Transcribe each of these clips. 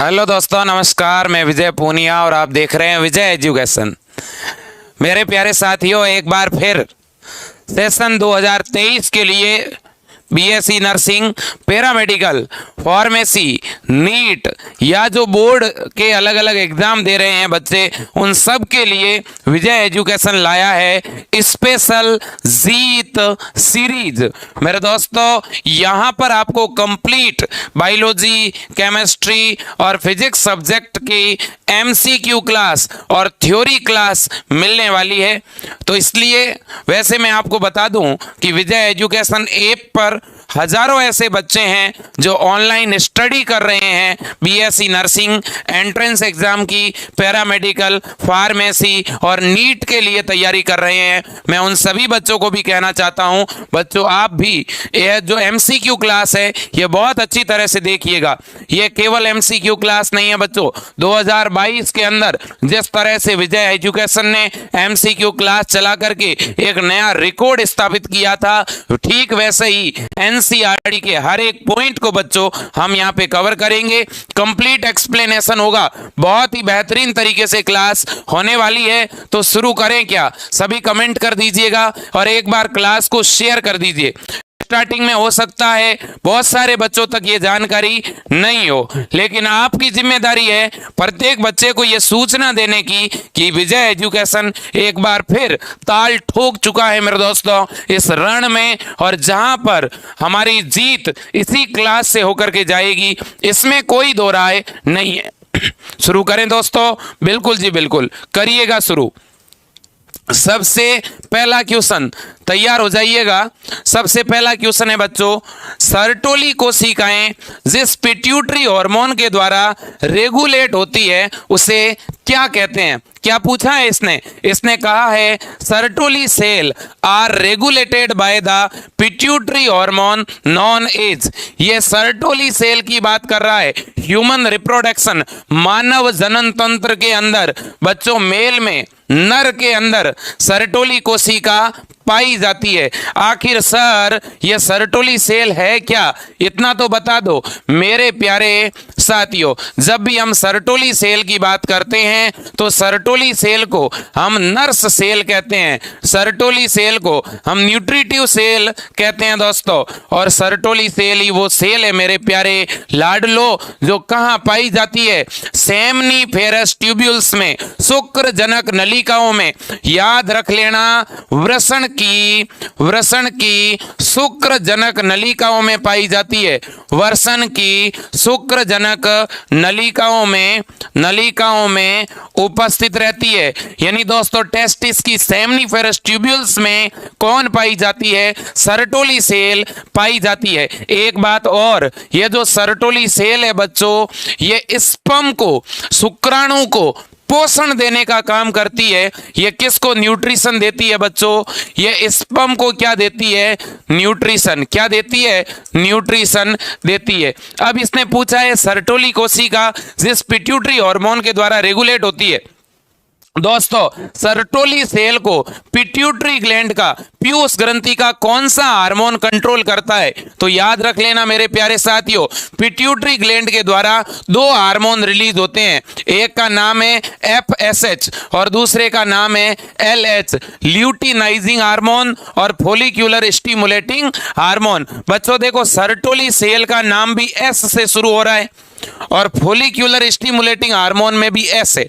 Hello दोस्तों, नमस्कार। मैं विजय पूनिया और आप देख रहे हैं विजय एजुकेशन। मेरे प्यारे साथियों, एक बार फिर सेशन 2023 के लिए BSc nursing, paramedical, pharmacy, NEET या जो बोर्ड के अलग अलग एग्जाम दे रहे हैं बच्चे, उन सब के लिए विजय एजुकेशन लाया है स्पेशल जीत सीरीज। मेरे दोस्तों, यहाँ पर आपको कंप्लीट बायोलॉजी, केमिस्ट्री और फिजिक्स सब्जेक्ट की एमसीक्यू क्लास और थ्योरी क्लास मिलने वाली है। तो इसलिए वैसे मैं आपको बता दूं कि विजय एजुकेशन ऐप पर हजारों ऐसे बच्चे हैं जो ऑनलाइन स्टडी कर रहे हैं बीएससी नर्सिंग एंट्रेंस एग्जाम की, पैरामेडिकल, फार्मेसी और नीट के लिए तैयारी कर रहे हैं। मैं उन सभी बच्चों को भी कहना चाहता हूं, बच्चों आप भी यह जो एमसीक्यू क्लास है ये बहुत अच्छी तरह से देखिएगा। ये केवल एमसीक्यू क्लास नहीं है बच्चों। 2022 के अंदर जिस तरह से विजय एजुकेशन ने एमसीक्यू क्लास चला करके एक नया रिकॉर्ड स्थापित किया था, ठीक वैसे ही एनसीईआरटी के हर एक पॉइंट को बच्चों हम यहाँ पे कवर करेंगे। कंप्लीट एक्सप्लेनेशन होगा, बहुत ही बेहतरीन तरीके से क्लास होने वाली है। तो शुरू करें क्या? सभी कमेंट कर दीजिएगा और एक बार क्लास को शेयर कर दीजिए। स्टार्टिंग में हो सकता है बहुत सारे बच्चों तक ये जानकारी नहीं हो, लेकिन आपकी जिम्मेदारी है प्रत्येक बच्चे को ये सूचना देने की कि विजय एजुकेशन एक बार फिर ताल ठोक चुका है मेरे दोस्तों इस रण में, और जहां पर हमारी जीत इसी क्लास से होकर के जाएगी, इसमें कोई दो राय नहीं है। शुरू करें दोस्तों? बिल्कुल जी बिल्कुल, करिएगा शुरू। सबसे पहला क्वेश्चन, तैयार हो जाइएगा। सबसे पहला क्वेश्चन है बच्चों, सर्टोली कोशिकाएं जिस पिट्यूटरी हार्मोन के द्वारा रेगुलेट होती है उसे क्या कहते हैं? क्या पूछा है इसने? इसने कहा है Sertoli cell are regulated by the pituitary hormone non age. ये सर्टोली सेल की बात कर रहा है। ह्यूमन रिप्रोडक्शन, मानव जनन तंत्र के अंदर बच्चों मेल में, नर के अंदर सर्टोली कोशिका पाई जाती है। आखिर सर ये सर्टोली सेल है क्या? इतना तो बता दो मेरे प्यारे साथियों। जब भी हम सर्टोली सेल की बात करते हैं तो सर्टोली सेल को हम नर्स सेल कहते हैं, सर्टोली सेल को हम न्यूट्रिटिव सेल कहते हैं दोस्तों। और सर्टोली सेल ही वो सेल है मेरे प्यारे लाडलो जो कहाँ पाई जाती है? सेमनीफेरस ट्यूब्यूल्स में, शुक्र जनक नलिकाओं में। याद रख लेना, वृषण की शुक्र जनक नलिकाओं में पाई जाती है। वृषण की शुक्र जनक नलिकाओं में उपस्थित रहती है। यानी दोस्तों टेस्टिस की सेमनीफेरस ट्यूब्यूल्स में कौन पाई जाती है? सर्टोली सेल पाई जाती है। एक बात और, ये जो सर्टोली सेल है बच्चों, ये स्पर्म को, शुक्राणु को पोषण देने का काम करती है। ये किसको न्यूट्रिशन देती है बच्चों? ये स्पर्म को क्या देती है? न्यूट्रिशन। क्या देती है? न्यूट्रिशन देती है। अब इसने पूछा है सर्टोली कोशिका जिस पिट्यूटरी हार्मोन के द्वारा रेगुलेट होती है। दोस्तों सर्टोली सेल को पिट्यूटरी ग्लैंड का, पीयूष ग्रंथि का कौन सा हार्मोन कंट्रोल करता है? तो याद रख लेना मेरे प्यारे साथियों, पिट्यूटरी ग्लैंड के द्वारा दो हार्मोन रिलीज होते हैं। एक का नाम है FSH और दूसरे का नाम है LH, ल्यूटिनाइजिंग हार्मोन और फोलिक्यूलर स्टिमुलेटिंग हार्मोन। बच्चों देखो, सर्टोली सेल का नाम भी S से शुरू हो रहा है और फोलिक्यूलर स्टिमुलेटिंग हार्मोन में भी S है।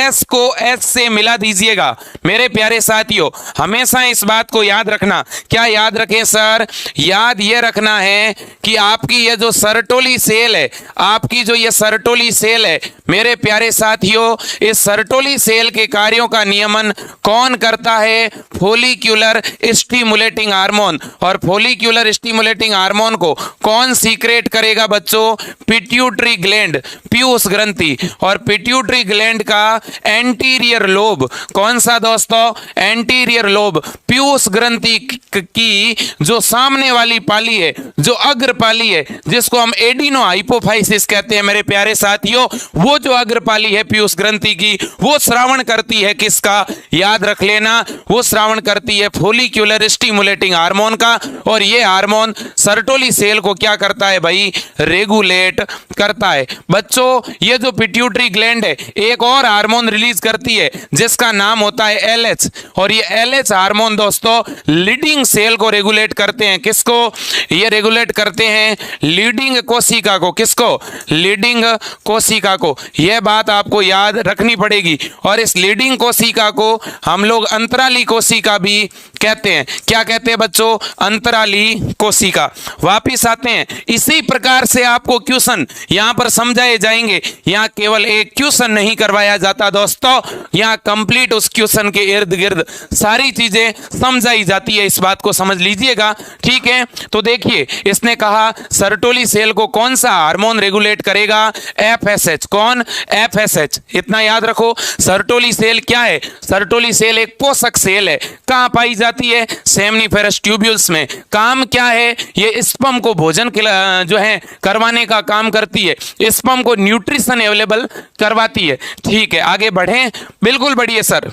S को S से मिला दीजिएगा मेरे प्यारे साथियों। हमेशा इस बात को याद रखना। क्या याद रखें सर? याद ये रखना है कि आपकी ये जो सर्टोली सेल है, आपकी जो ये सर्टोली सेल है मेरे प्यारे साथियों, इस सर्टोली सेल के कार्यों का नियमन कौन करता है? फोलिक्यूलर स्टिमुलेटिंग हार्मोन। और फोलिक्यूलर स्टिमुलेटिंग हार्मोन को कौन सीक्रेट करेगा बच्चों? पिट्यूटरी ग्लैंड, पीयूष ग्रंथि। और पिट्यूटरी ग्लैंड का एंटीरियर लोब, कौन सा दोस्तों? एंटीरियर लोब, पीयूष ग्रंथि की जो सामने वाली पाली है, जो अग्र पाली है, जिसको हम एडिनो हाइपोफाइसिस कहते हैं मेरे प्यारे साथियों, वो जो अग्रपाली है पीयूष ग्रंथि की, वो श्रावण करती है किसका, याद रख लेना, वो श्रावण करती है फोलिक्यूलर स्टिमुलेटिंग हार्मोन का। और ये हार्मोन सर्टोली सेल को क्या करता है भाई, रेगुलेट करता है। बच्चों ये जो पिट्यूटरी ग्लैंड है एक और हार्मोन रिलीज करती है जिसका नाम होता है एलएच। और ये एलएच हार्मोन दोस्तों लीडिंग सेल को रेगुलेट करते हैं, किसको, ये रेगुलेट करते हैं लीडिंग कोशिका को, किसको, लीडिंग कोशिका को। यह बात आपको याद रखनी पड़ेगी। और इस लीडिंग कोशिका को हम लोग अंतराली कोशिका भी कहते हैं। क्या कहते हैं बच्चों, अंतराली कोशिका। वापिस आते हैं, इसी प्रकार से आपको क्वेश्चन यहां पर समझाए जाएंगे। यहां केवल एक क्वेश्चन नहीं करवाया जाता दोस्तों, यहां कंप्लीट उस क्वेश्चन के इर्द गिर्द सारी चीजें समझाई जाती है, इस बात को समझ लीजिएगा, ठीक है। तो देखिए इसने कहा सर्टोली सेल को कौन सा हार्मोन रेगुलेट करेगा, एफएसएच। कौन, एफएसएच। इतना याद रखो। सर्टोली सेल क्या है, सर्टोली सेल एक पोषक सेल है। कहां पाई जाती है, सेमनीफेरस ट्यूब्यूल्स में। काम क्या है, ये स्पर्म को भोजन जो है करवाने का काम करती है, स्पर्म को न्यूट्रिशन अवेलेबल करवाती है, ठीक है। आगे बढ़ें, बिल्कुल बढ़िए सर।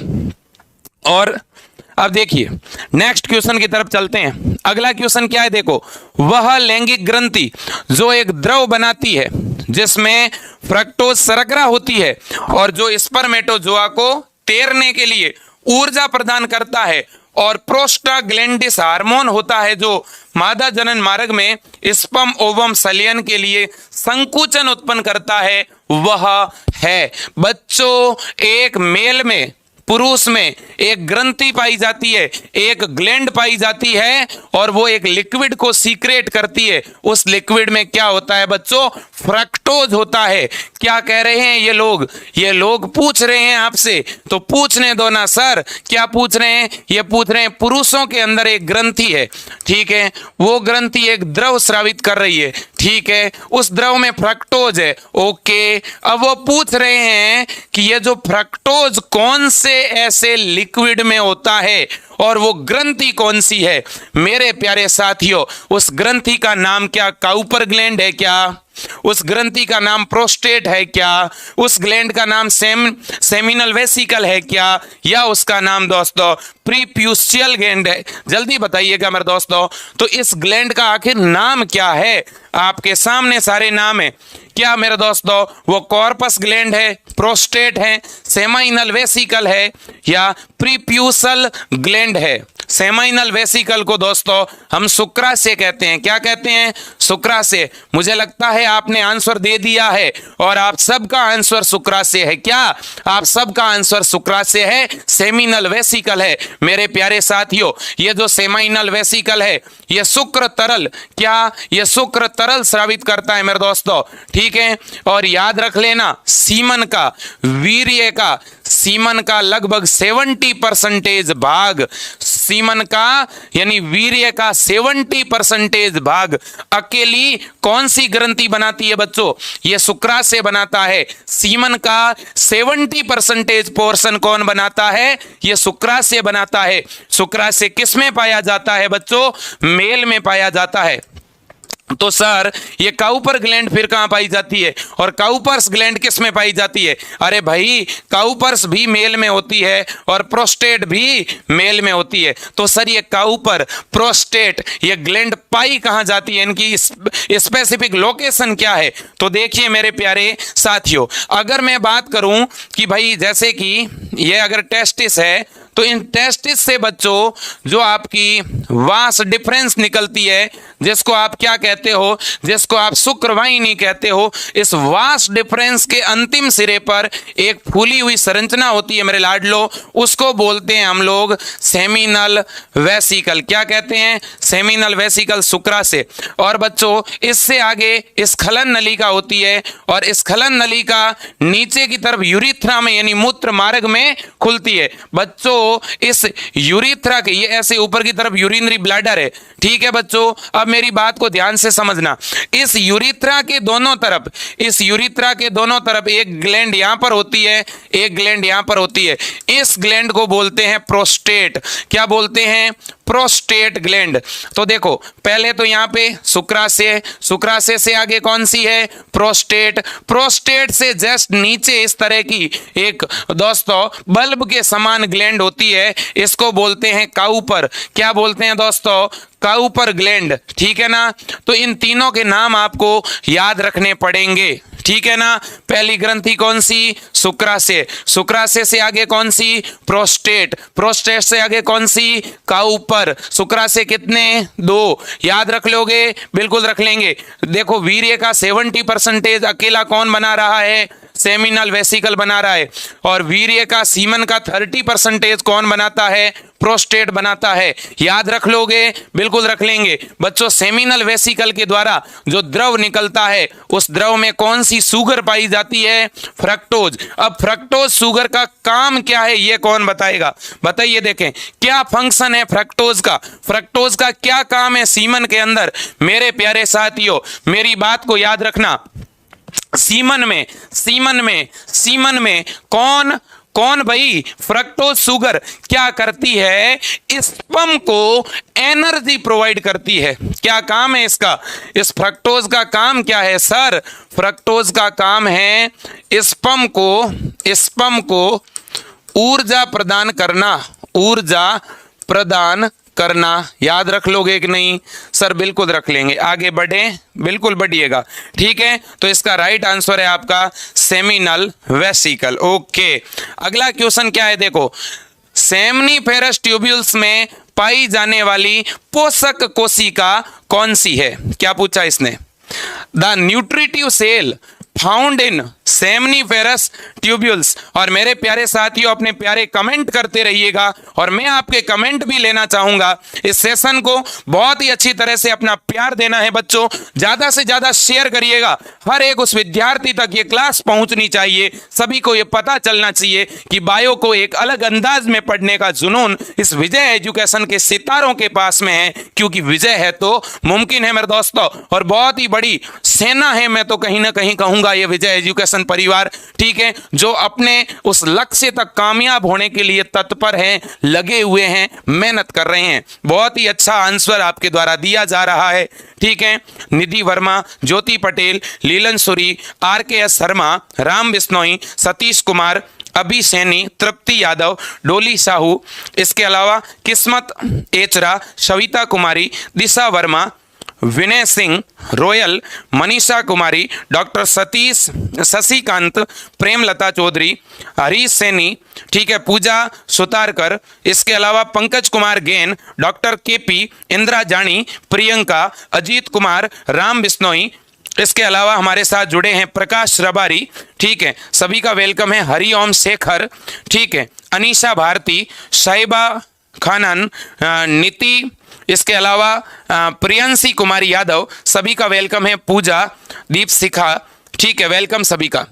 और अब देखिए नेक्स्ट क्वेश्चन की तरफ चलते हैं। अगला क्वेश्चन क्या है, देखो, वह लैंगिक ग्रंथि जो एक द्रव बनाती है जिसमें फ्रक्टोज शर्करा होती है और जो स्पर्मेटोजोआ को तैरने के लिए ऊर्जा प्रदान करता है, और प्रोस्टाग्लैंडिस हार्मोन होता है जो मादा जनन मार्ग में स्पर्म ओवम संलयन के लिए संकुचन उत्पन्न करता है, वह है बच्चों एक मेल में, पुरुष में एक ग्रंथि पाई जाती है, एक ग्लैंड पाई जाती है, और वो एक लिक्विड को सीक्रेट करती है। उस लिक्विड में क्या होता है बच्चों, फ्रक्टोज होता है। क्या कह रहे हैं ये लोग पूछ रहे हैं आपसे, तो पूछने दो ना सर। क्या पूछ रहे हैं, ये पूछ रहे हैं पुरुषों के अंदर एक ग्रंथि है, ठीक है, वो ग्रंथि एक द्रव स्रावित कर रही है, ठीक है, उस द्रव में फ्रक्टोज है, ओके। अब वो पूछ रहे हैं कि ये जो फ्रक्टोज कौन से ऐसे लिक्विड में होता है और वो ग्रंथि कौन सी है। मेरे प्यारे साथियों, उस ग्रंथि का नाम क्या, काउपर ग्लैंड है क्या, उस ग्रंथि का नाम प्रोस्टेट है क्या, उस ग्लैंड का नाम सेमिनल वेसिकल है क्या, या उसका नाम दोस्तों प्रीप्यूशियल ग्लैंड है। जल्दी बताइएगा मेरे दोस्तों, तो इस ग्लैंड का आखिर नाम क्या है। आपके सामने सारे नाम है क्या मेरे दोस्तों, वो कॉर्पस ग्लैंड है, प्रोस्टेट है, सेमाइनल वेसिकल है, या प्रीप्यूशल ग्लैंड है। सेमाइनल वेसिकल को दोस्तों हम शुक्राशय कहते हैं। क्या कहते हैं, शुक्राशय। मुझे लगता है आपने आंसर दे दिया है और आप सबका आंसर शुक्राशय है। क्या आप सबका आंसर शुक्राशय है, सेमिनल वेसिकल है। मेरे प्यारे साथियों, ये जो सेमाइनल वेसिकल है ये शुक्र तरल, क्या ये शुक्र तरल स्रावित करता है मेरे दोस्तों, ठीक है। और याद रख लेना सीमन का, वीर्य का, सीमन का लगभग 70% भाग, सीमन का यानी वीर्य का 70% भाग अकेली कौन सी ग्रंथि बनाती है बच्चों, ये शुक्राशय बनाता है। सीमन का 70% पोर्शन कौन बनाता है, ये शुक्राशय बनाता है। शुक्राशय किस में पाया जाता है बच्चों, मेल में पाया जाता है। तो सर ये काउपर ग्लैंड फिर कहां पाई जाती है, और काउपर्स ग्लैंड किस में पाई जाती है। अरे भाई काउपर्स भी मेल में होती है और प्रोस्टेट भी मेल में होती है। तो सर ये काउपर, प्रोस्टेट, ये ग्लैंड पाई कहां जाती है, इनकी स्पेसिफिक लोकेशन क्या है। तो देखिए मेरे प्यारे साथियों, अगर मैं बात करूं कि भाई जैसे कि ये अगर टेस्टिस है, तो इन टेस्टिस से बच्चों जो आपकी वास डिफरेंस निकलती है, जिसको आप क्या कहते हो, जिसको आप शुक्रवाहिनी कहते हो, इस वास डिफरेंस के अंतिम सिरे पर एक फूली हुई संरचना होती है मेरे लाडलो, उसको बोलते हैं हम लोग सेमिनल वेसिकल। क्या कहते हैं, सेमिनल वेसिकल, शुक्राशय। और बच्चों इससे आगे स्खलन नलिका होती है, और स्खलन नलिका नीचे की तरफ यूरिथ्रा में यानी मूत्र मार्ग में खुलती है। बच्चों इस यूरिथ्रा के, ये ऐसे ऊपर की तरफ यूरिनरी ब्लैडर है, ठीक है बच्चों। अब मेरी बात को ध्यान से समझना, इस यूरिथ्रा के दोनों तरफ, इस यूरिथ्रा के दोनों तरफ एक ग्लैंड यहां पर होती है, एक ग्लैंड यहां पर होती है। इस ग्लैंड को बोलते हैं प्रोस्टेट। क्या बोलते हैं, प्रोस्टेट ग्लैंड। तो देखो पहले तो यहाँ पे शुक्राशय, शुक्राशय से आगे कौन सी है, प्रोस्टेट, प्रोस्टेट से जस्ट नीचे इस तरह की एक दोस्तों बल्ब के समान ग्लैंड होती है, इसको बोलते हैं काउपर। क्या बोलते हैं दोस्तों, काउपर ग्लैंड, ठीक है ना। तो इन तीनों के नाम आपको याद रखने पड़ेंगे, ठीक है ना। पहली ग्रंथि कौन सी, शुक्राशय, शुक्राशय से आगे कौन सी, प्रोस्टेट, प्रोस्टेट से आगे कौन सी, काउपर। शुक्राशय कितने, 2, याद रख लोगे, बिल्कुल रख लेंगे। देखो वीर्य का 70% अकेला कौन बना रहा है, सेमिनल वेसिकल बना रहा है, और वीर्य का सीमन का 30% कौन बनाता है, प्रोस्टेट बनाता है। याद रख लोगे, बिल्कुल रख लेंगे बच्चों। सेमिनल वेसिकल के द्वारा जो द्रव निकलता है उस द्रव में कौन सी शुगर पाई जाती है, फ्रक्टोज। अब फ्रक्टोज शुगर का काम क्या है ये कौन बताएगा, बताइए। देखें क्या फंक्शन है फ्रक्टोज का, फ्रक्टोज का क्या काम है सीमन के अंदर। मेरे प्यारे साथियों मेरी बात को याद रखना, सीमन में कौन भाई, फ्रक्टोज शुगर क्या करती है, स्पर्म को एनर्जी प्रोवाइड करती है। क्या काम है इसका, इस फ्रक्टोज का काम क्या है सर, फ्रक्टोज का काम है स्पर्म को ऊर्जा प्रदान करना। याद रख लोगे कि नहीं सर, बिल्कुल रख लेंगे, आगे बढ़े, बिल्कुल बढ़िएगा, ठीक है। तो इसका राइट आंसर है आपका सेमिनल वेसिकल। ओके, अगला क्वेश्चन क्या है, देखो सेमनीफेरस ट्यूब्यूल्स में पाई जाने वाली पोषक कोशिका कौन सी है। क्या पूछा इसने, the nutritive cell found in seminiferous tubules. और मेरे प्यारे साथियों अपने प्यारे कमेंट करते रहिएगा, और मैं आपके कमेंट भी लेना चाहूंगा। इस सेशन को बहुत ही अच्छी तरह से अपना प्यार देना है बच्चों, ज्यादा से ज्यादा शेयर करिएगा। हर एक उस विद्यार्थी तक ये क्लास पहुंचनी चाहिए, सभी को ये पता चलना चाहिए कि बायो को एक अलग अंदाज में पढ़ने का जुनून इस विजय एजुकेशन के सितारों के पास में है, क्योंकि विजय है तो मुमकिन है मेरे दोस्तों, और बहुत ही बड़ी सेना है, मैं तो कहीं ना कहीं कहूंगा ये विजय एजुकेशन परिवार, ठीक है, जो अपने उस लक्ष्य तक कामयाब होने के लिए तत्पर हैं, लगे हुए हैं, मेहनत कर रहे हैं। बहुत ही अच्छा आंसर आपके द्वारा दिया जा रहा है, ठीक है। निधि वर्मा, ज्योति पटेल, लीलन सुरी, RKS शर्मा, राम बिश्नोई, सतीश कुमार, अभी सैनी, तृप्ति यादव, डोली साहू, इसके अलावा किस्मत एचरा, सविता कुमारी, दिशा वर्मा, विनय सिंह, रोयल, मनीषा कुमारी, डॉक्टर सतीश, शशिकांत, प्रेमलता चौधरी, हरीश सैनी, ठीक है, पूजा सुतारकर, इसके अलावा पंकज कुमार गैन, डॉक्टर KP, इंदिरा जानी, प्रियंका, अजीत कुमार, राम बिश्नोई, इसके अलावा हमारे साथ जुड़े हैं प्रकाश रबारी, ठीक है, सभी का वेलकम है। हरिओम शेखर, ठीक है, अनीशा भारती, साहिबा खानन, नीति, इसके अलावा प्रियंसी कुमारी यादव, सभी का वेलकम है। पूजा, दीप शिखा, ठीक है, वेलकम सभी का।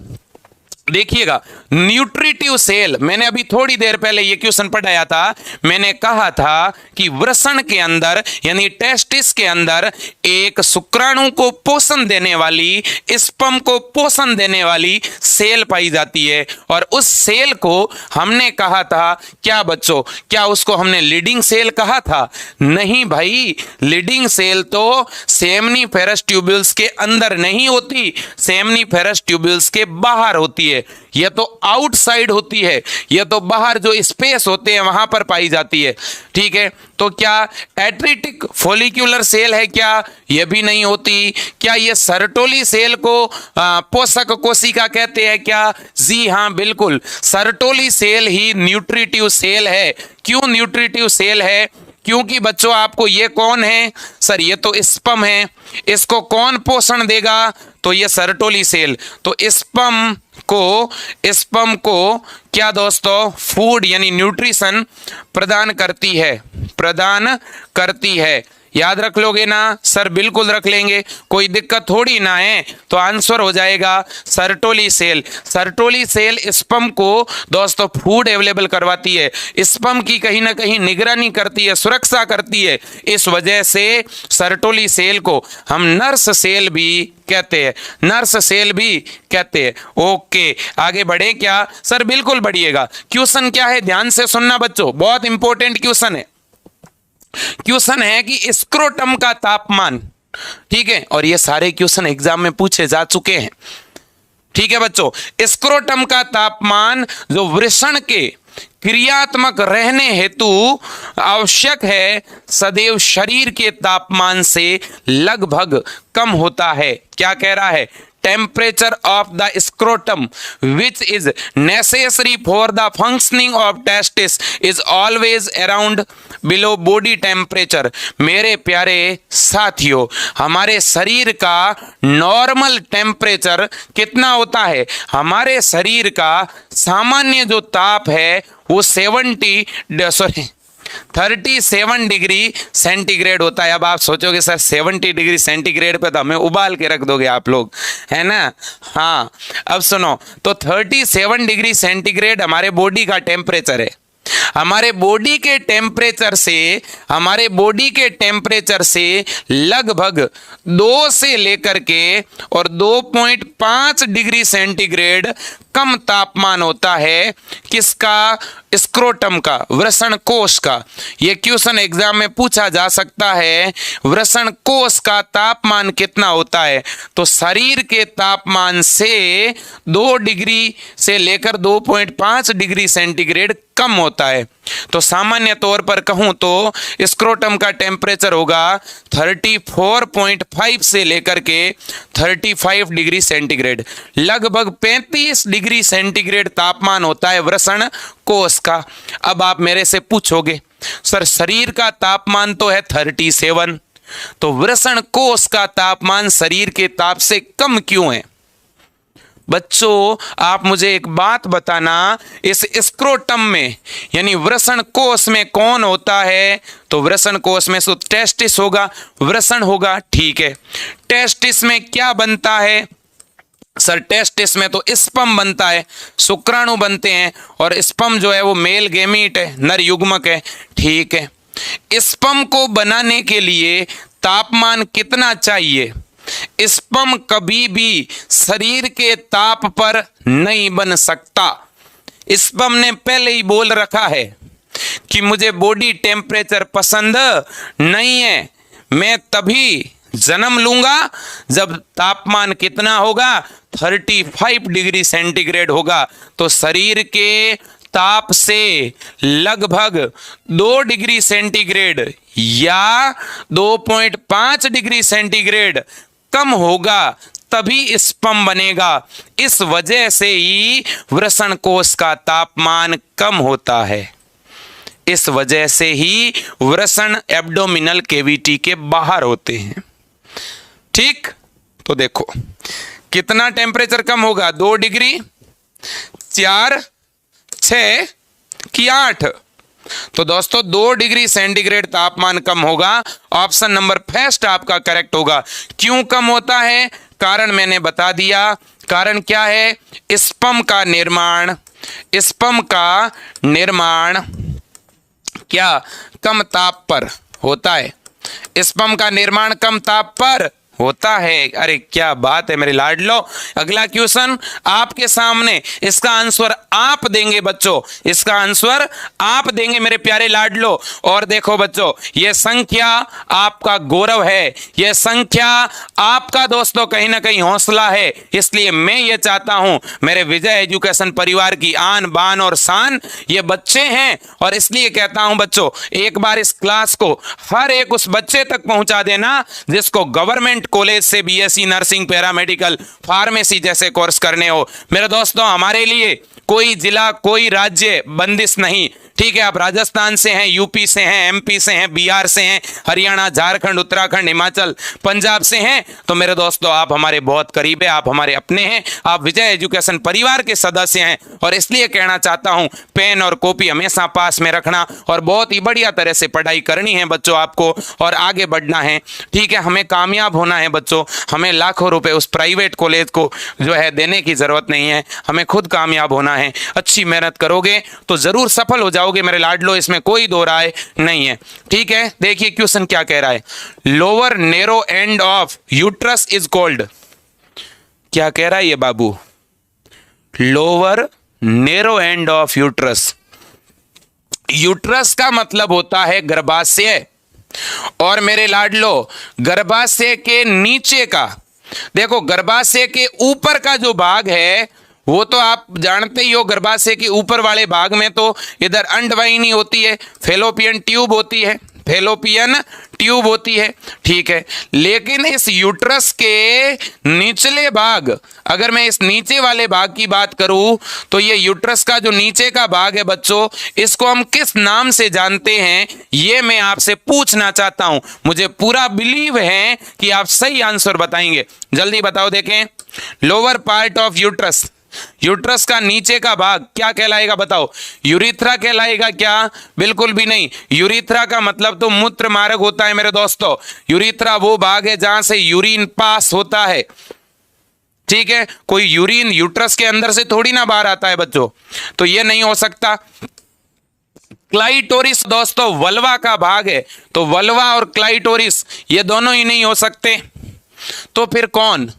देखिएगा न्यूट्रिटिव सेल, मैंने अभी थोड़ी देर पहले ये क्वेश्चन पढ़ाया था, मैंने कहा था कि वृषण के अंदर यानी टेस्टिस के अंदर एक शुक्राणु को पोषण देने वाली, स्पर्म को पोषण देने वाली सेल पाई जाती है, और उस सेल को हमने कहा था क्या बच्चों, क्या उसको हमने लीडिंग सेल कहा था, नहीं भाई, लीडिंग सेल तो सेमनीफेरस ट्यूब्यूल्स के अंदर नहीं होती, सेमनीफेरस ट्यूब्यूल्स के बाहर होती है। यह तो आउटसाइड होती है, यह तो बाहर जो स्पेस होते हैं वहां पर पाई जाती है, ठीक है। तो क्या एट्रिटिक फॉलिक्यूलर सेल है क्या, यह भी नहीं होती। क्या यह सर्टोली सेल को पोषक कोशिका कहते हैं क्या, जी हाँ बिल्कुल, सर्टोली सेल ही न्यूट्रिटिव सेल है। क्यों न्यूट्रिटिव सेल है, क्योंकि बच्चों आपको ये कौन है सर, ये तो स्पर्म है, इसको कौन पोषण देगा, तो ये सर्टोली सेल। तो स्पर्म को क्या दोस्तों, फूड यानी न्यूट्रिशन प्रदान करती है। याद रख लोगे ना सर, बिल्कुल रख लेंगे, कोई दिक्कत थोड़ी ना है। तो आंसर हो जाएगा Sertoli cell. Sertoli cell sperm को दोस्तों फूड अवेलेबल करवाती है, स्पर्म की कहीं ना कहीं निगरानी करती है, सुरक्षा करती है। इस वजह से सर्टोली सेल को हम नर्स सेल भी कहते हैं, ओके, आगे बढ़े क्या सर, बिल्कुल बढ़िएगा। क्वेश्चन क्या है, ध्यान से सुनना बच्चों, बहुत इंपॉर्टेंट क्वेश्चन है। क्वेश्चन है कि स्क्रोटम का तापमान, ठीक है, और ये सारे क्वेश्चन एग्जाम में पूछे जा चुके हैं, ठीक है बच्चों। स्क्रोटम का तापमान जो वृषण के क्रियात्मक रहने हेतु आवश्यक है, सदैव शरीर के तापमान से लगभग कम होता है। क्या कह रहा है? Temperature of the scrotum which is necessary for the functioning of testis is always around below body temperature. मेरे प्यारे साथियों, हमारे शरीर का नॉर्मल टेम्परेचर कितना होता है? हमारे शरीर का सामान्य जो ताप है वो 37 डिग्री सेंटीग्रेड होता है। अब आप सोचोगे सर 70 डिग्री सेंटीग्रेड पे तो हमें उबाल के रख दोगे आप लोग, है ना? हाँ, अब सुनो, तो 37 डिग्री सेंटीग्रेड हमारे बॉडी का टेम्परेचर है। हमारे बॉडी के टेम्परेचर से लगभग 2 से लेकर के और 2.5 डिग्री सेंटीग्रेड कम तापमान होता है। किसका? स्क्रोटम का, वृषण कोश का। यह क्वेश्चन एग्जाम में पूछा जा सकता है, वृषण कोश का तापमान कितना होता है? तो शरीर के तापमान से 2 डिग्री से लेकर 2.5 डिग्री सेंटीग्रेड कम होता है। तो सामान्य तौर पर कहूं तो स्क्रोटम का टेम्परेचर होगा 34.5 से लेकर के 35 डिग्री सेंटीग्रेड, लगभग 35 डिग्री सेंटीग्रेड तापमान होता है वृषण कोश का। अब आप मेरे से पूछोगे सर शरीर का तापमान तो है 37, तो वृषण कोश का तापमान शरीर के ताप से कम क्यों है? बच्चों आप मुझे एक बात बताना, इस स्क्रोटम में यानी वृषण कोश में कौन होता है? तो वृषण कोश में तो टेस्टिस होगा, वृषण होगा, ठीक है। टेस्टिस में क्या बनता है? सर टेस्टिस में तो स्पर्म बनता है, शुक्राणु बनते हैं, और स्पर्म जो है वो मेल गैमीट है, नर युग्मक है, ठीक है। स्पर्म को बनाने के लिए तापमान कितना चाहिए? स्पर्म कभी भी शरीर के ताप पर नहीं बन सकता। स्पर्म ने पहले ही बोल रखा है कि मुझे बॉडी टेम्परेचर पसंद नहीं है, मैं तभी जन्म लूंगा जब तापमान कितना होगा? 35 डिग्री सेंटीग्रेड होगा। तो शरीर के ताप से लगभग 2 डिग्री सेंटीग्रेड या 2.5 डिग्री सेंटीग्रेड कम होगा तभी स्पर्म बनेगा। इस वजह से ही वृषण कोश का तापमान कम होता है। इस वजह से ही वृषण एब्डोमिनल कैविटी के बाहर होते हैं, ठीक। तो देखो कितना टेम्परेचर कम होगा? 2 डिग्री, 4, 6 कि 8? तो दोस्तों 2 डिग्री सेंटीग्रेड तापमान कम होगा। ऑप्शन नंबर फर्स्ट आपका करेक्ट होगा। क्यों कम होता है? कारण मैंने बता दिया। कारण क्या है? स्पर्म का निर्माण क्या कम ताप पर होता है? स्पर्म का निर्माण कम ताप पर होता है। अरे क्या बात है मेरे लाडलो। अगला क्वेश्चन आपके सामने, इसका आंसर आप देंगे बच्चों, इसका आंसर आप देंगे मेरे प्यारे लाडलो। और देखो बच्चों, यह संख्या आपका गौरव है, यह संख्या आपका दोस्तों कहीं ना कहीं हौसला है। इसलिए मैं ये चाहता हूं मेरे विजय एजुकेशन परिवार की आन बान और शान ये बच्चे हैं, और इसलिए कहता हूं बच्चों एक बार इस क्लास को हर एक उस बच्चे तक पहुंचा देना जिसको गवर्नमेंट कॉलेज से बीएससी नर्सिंग, पैरामेडिकल, फार्मेसी जैसे कोर्स करने हो। मेरे दोस्तों हमारे लिए कोई जिला, कोई राज्य बंदिश नहीं, ठीक है। आप राजस्थान से हैं, यूपी से हैं, एमपी से हैं, बिहार से हैं, हरियाणा, झारखंड, उत्तराखंड, हिमाचल, पंजाब से हैं, तो मेरे दोस्तों आप हमारे बहुत करीब है, आप हमारे अपने हैं, आप विजय एजुकेशन परिवार के सदस्य हैं। और इसलिए कहना चाहता हूं पेन और कॉपी हमेशा पास में रखना और बहुत ही बढ़िया तरह से पढ़ाई करनी है बच्चों आपको, और आगे बढ़ना है, ठीक है। हमें कामयाब होना है बच्चों, हमें लाखों रुपए उस प्राइवेट कॉलेज को जो है देने की जरूरत नहीं है, हमें खुद कामयाब होना है। अच्छी मेहनत करोगे तो जरूर सफल हो जाओगे मेरे लाडलो, इसमें कोई दो राय नहीं है, ठीक है। देखिए क्वेश्चन क्या कह रहा है, lower narrow end of uterus is called. क्या कह रहा है ये बाबू? Lower narrow end of uterus. Uterus का मतलब होता है गर्भाशय, और मेरे लाडलो, गर्भाशय के नीचे का, देखो गर्भाशय के ऊपर का जो भाग है वो तो आप जानते ही हो, गर्भाशय के ऊपर वाले भाग में तो इधर अंडवाहिनी होती है, फेलोपियन ट्यूब होती है, फेलोपियन ट्यूब होती है, ठीक है। लेकिन इस यूट्रस के निचले भाग, अगर मैं इस नीचे वाले भाग की बात करूं तो ये यूट्रस का जो नीचे का भाग है बच्चों, इसको हम किस नाम से जानते हैं, ये मैं आपसे पूछना चाहता हूं। मुझे पूरा बिलीव है कि आप सही आंसर बताएंगे। जल्दी बताओ, देखें। Lower part of uterus, uterus का नीचे का भाग क्या कहलाएगा बताओ? यूरिथ्रा कहलाएगा क्या? बिल्कुल भी नहीं। यूरिथ्रा का मतलब तो मूत्र मार्ग होता है मेरे दोस्तों। यूरिथ्रा वो भाग है जहां से यूरिन पास होता है, ठीक है। कोई यूरिन यूट्रस के अंदर से थोड़ी ना बाहर आता है बच्चों, तो ये नहीं हो सकता। क्लाइटोरिस दोस्तों वल्वा का भाग है, तो वल्वा और क्लाइटोरिस ये दोनों ही नहीं हो सकते। तो फिर कौन?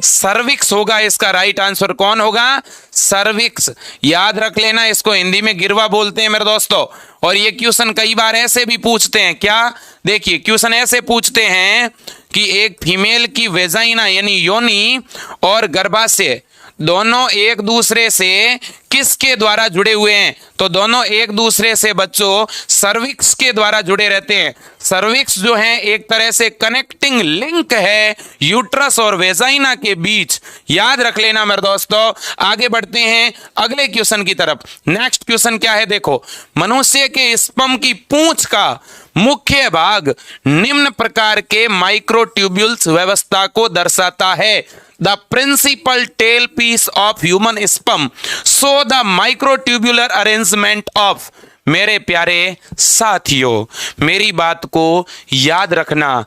सर्विक्स होगा इसका राइट आंसर। कौन होगा? सर्विक्स। याद रख लेना, इसको हिंदी में गिरवा बोलते हैं मेरे दोस्तों। और ये क्वेश्चन कई बार ऐसे भी पूछते हैं, क्या? देखिए क्वेश्चन ऐसे पूछते हैं कि एक फीमेल की वेजाइना यानी योनि और गर्भाशय दोनों एक दूसरे से किसके द्वारा जुड़े हुए हैं? तो दोनों एक दूसरे से बच्चों सर्विक्स के द्वारा जुड़े रहते हैं। सर्विक्स जो है एक तरह से कनेक्टिंग लिंक है यूट्रस और वेजाइना के बीच। याद रख लेना मेरे दोस्तों। आगे बढ़ते हैं अगले क्वेश्चन की तरफ। नेक्स्ट क्वेश्चन क्या है देखो। मनुष्य के स्पर्म की पूंछ का मुख्य भाग निम्न प्रकार के माइक्रोट्यूब्यूल्स व्यवस्था को दर्शाता है। The principal tail piece of human sperm show the microtubular arrangement of। मेरे प्यारे साथियों, मेरी बात को याद रखना।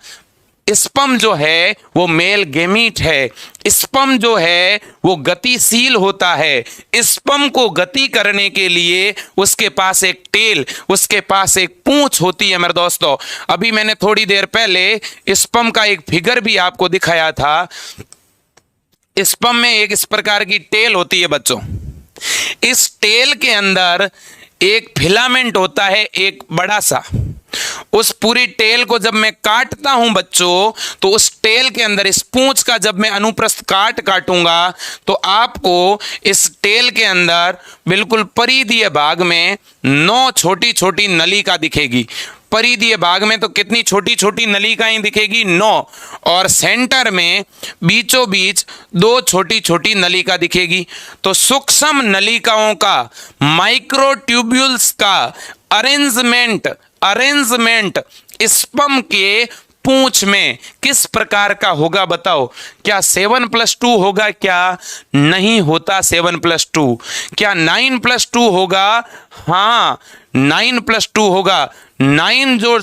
स्पर्म जो है वो मेल गेमीट है। स्पर्म जो है वो गतिशील होता है। स्पर्म को गति करने के लिए उसके पास एक टेल, उसके पास एक पूंछ होती है मेरे दोस्तों। अभी मैंने थोड़ी देर पहले स्पर्म का एक फिगर भी आपको दिखाया था। स्पर्म में एक इस प्रकार की टेल होती है बच्चों। इस टेल के अंदर एक फिलामेंट होता है, एक बड़ा सा। उस पूरी टेल को जब मैं काटता हूं बच्चों, तो उस टेल के अंदर इस पूंछ का जब मैं अनुप्रस्थ काटूंगा तो आपको इस टेल के अंदर बिल्कुल परिधीय भाग में 9 छोटी छोटी नलिका दिखेगी। परिधीय भाग में तो कितनी छोटी छोटी नलिकाएं दिखेगी? 9। और सेंटर में बीचों बीच 2 छोटी छोटी नलिका दिखेगी। तो सूक्ष्म नलिकाओं का, माइक्रोट्यूब्यूल्स का अरेंजमेंट स्पर्म के पूंछ में किस प्रकार का होगा बताओ? क्या 7+2 होगा? क्या नहीं होता 7+2? क्या 9+2 होगा? हाँ 9+2 होगा। 9 जो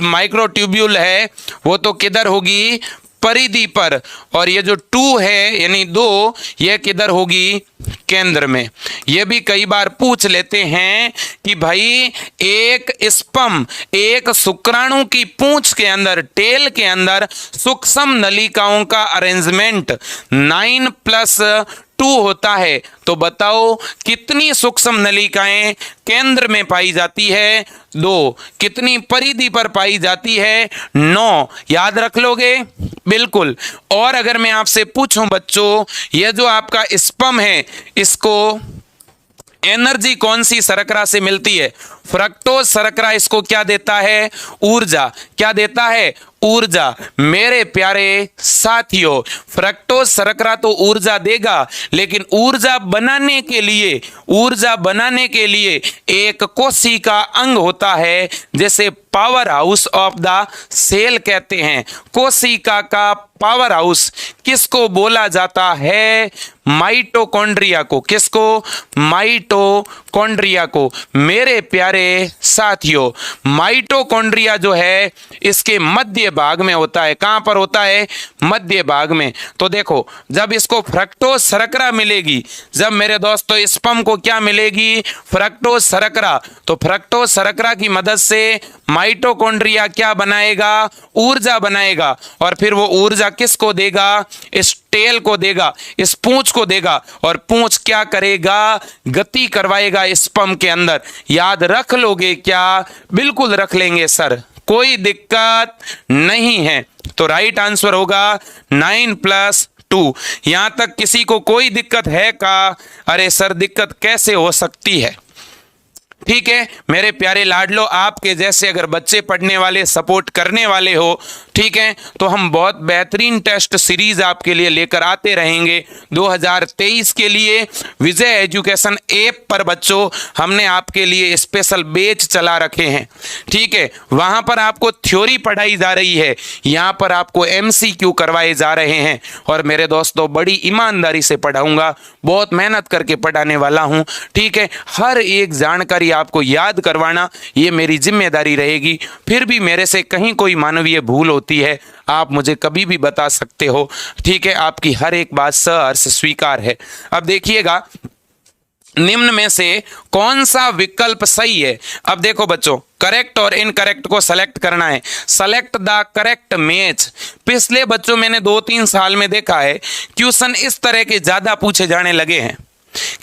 माइक्रोट्यूब्यूल है वो तो किधर होगी? परिधि पर। और ये जो 2 है यानी 2, ये किधर होगी? केंद्र में। ये भी कई बार पूछ लेते हैं कि भाई एक स्पर्म, एक शुक्राणु की पूंछ के अंदर, टेल के अंदर सूक्ष्म नलिकाओं का अरेंजमेंट 9+2 होता है, तो बताओ कितनी सूक्ष्म नलिकाएं केंद्र में पाई जाती है? 2। कितनी परिधि पर पाई जाती है? 9। याद रख लोगे? बिल्कुल। और अगर मैं आपसे पूछूं बच्चों, यह जो आपका स्पर्म है इसको एनर्जी कौन सी शर्करा से मिलती है? फ्रक्टोज शर्करा इसको क्या देता है? ऊर्जा। क्या देता है? ऊर्जा। मेरे प्यारे साथियों, फ्रक्टोज शर्करा तो ऊर्जा देगा, लेकिन ऊर्जा बनाने के लिए एक कोशिका अंग होता है, जैसे power house of the cell कहते हैं। कोशिका का पावर हाउस किसको बोला जाता है? माइटोकॉन्ड्रिया को। किसको? माइटोकॉन्ड्रिया को। मेरे प्यारे साथियों, माइटोकॉन्ड्रिया जो है इसके मध्य भाग में होता है। कहां पर होता है? मध्य भाग में। तो देखो, जब इसको फ्रक्टोज शर्करा मिलेगी, जब मेरे दोस्तों स्पर्म को क्या मिलेगी? फ्रक्टोज शर्करा। तो फ्रक्टोज शर्करा की मदद से माइटोकॉन्ड्रिया क्या बनाएगा? ऊर्जा बनाएगा। और फिर वो ऊर्जा किसको देगा? इस टेल को देगा, इस पूंछ को देगा। और पूंछ क्या करेगा? गति करवाएगा स्पर्म के अंदर। याद रख लोगे क्या? बिल्कुल रख लेंगे सर। कोई दिक्कत नहीं है। तो राइट आंसर होगा 9 + 2। यहां तक किसी को कोई दिक्कत है का? अरे सर दिक्कत कैसे हो सकती है? ठीक है मेरे प्यारे लाडलो, आपके जैसे अगर बच्चे पढ़ने वाले, सपोर्ट करने वाले हो, ठीक है, तो हम बहुत बेहतरीन टेस्ट सीरीज आपके लिए लेकर आते रहेंगे। 2023 के लिए विजय एजुकेशन ऐप पर बच्चों हमने आपके लिए स्पेशल बैच चला रखे हैं। ठीक है, वहां पर आपको थ्योरी पढ़ाई जा रही है, यहां पर आपको MCQ करवाए जा रहे हैं। और मेरे दोस्तों बड़ी ईमानदारी से पढ़ाऊंगा, बहुत मेहनत करके पढ़ाने वाला हूं। ठीक है, हर एक जानकारी आपको याद करवाना ये मेरी जिम्मेदारी रहेगी। फिर भी मेरे से कहीं कोई मानवीय भूल होती है, आप मुझे कभी भी बता सकते हो। ठीक है, आपकी हर एक बात सहर्ष स्वीकार है। अब देखिएगा निम्न में से कौन सा विकल्प सही है। अब देखो बच्चों, करेक्ट और इनकरेक्ट को सेलेक्ट करना है। Select the correct match. पिछले बच्चों मैंने 2-3 साल में देखा है क्वेश्चन इस तरह के ज्यादा पूछे जाने लगे हैं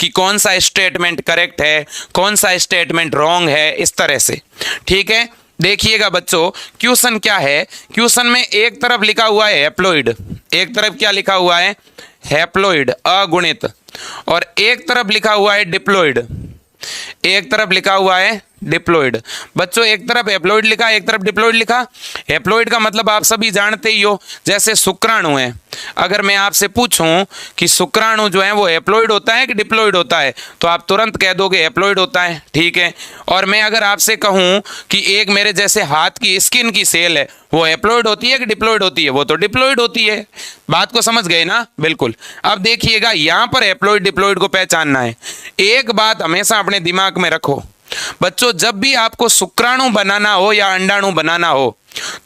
कि कौन सा स्टेटमेंट करेक्ट है, कौन सा स्टेटमेंट रॉन्ग है, इस तरह से। ठीक है, देखिएगा बच्चों क्वेश्चन क्या है। क्वेश्चन में एक तरफ लिखा हुआ है हैप्लॉइड, एक तरफ क्या लिखा हुआ है? हैप्लॉइड अगुणित, और एक तरफ लिखा हुआ है डिप्लॉइड, एक तरफ लिखा हुआ है डिप्लॉइड। बच्चों एक तरफ हैप्लॉइड लिखा, एक तरफ डिप्लॉइड लिखा। हैप्लॉइड का मतलब आप सभी जानते ही हो, जैसे शुक्राणु है। अगर मैं आपसे पूछूं कि शुक्राणु जो है वो हैप्लॉइड होता है कि डिप्लॉइड होता है, तो आप तुरंत कह दोगे हैप्लॉइड होता है। ठीक है, और मैं अगर आपसे कहूं कि एक मेरे जैसे हाथ की स्किन की सेल है, वो हैप्लॉइड होती है कि डिप्लॉइड होती है? वो तो डिप्लॉइड होती है। बात को समझ गए ना? बिल्कुल। अब देखिएगा यहां पर हैप्लॉइड डिप्लॉइड को पहचानना है। एक बात हमेशा अपने दिमाग में रखो बच्चों, जब भी आपको शुक्राणु बनाना हो या अंडाणु बनाना हो,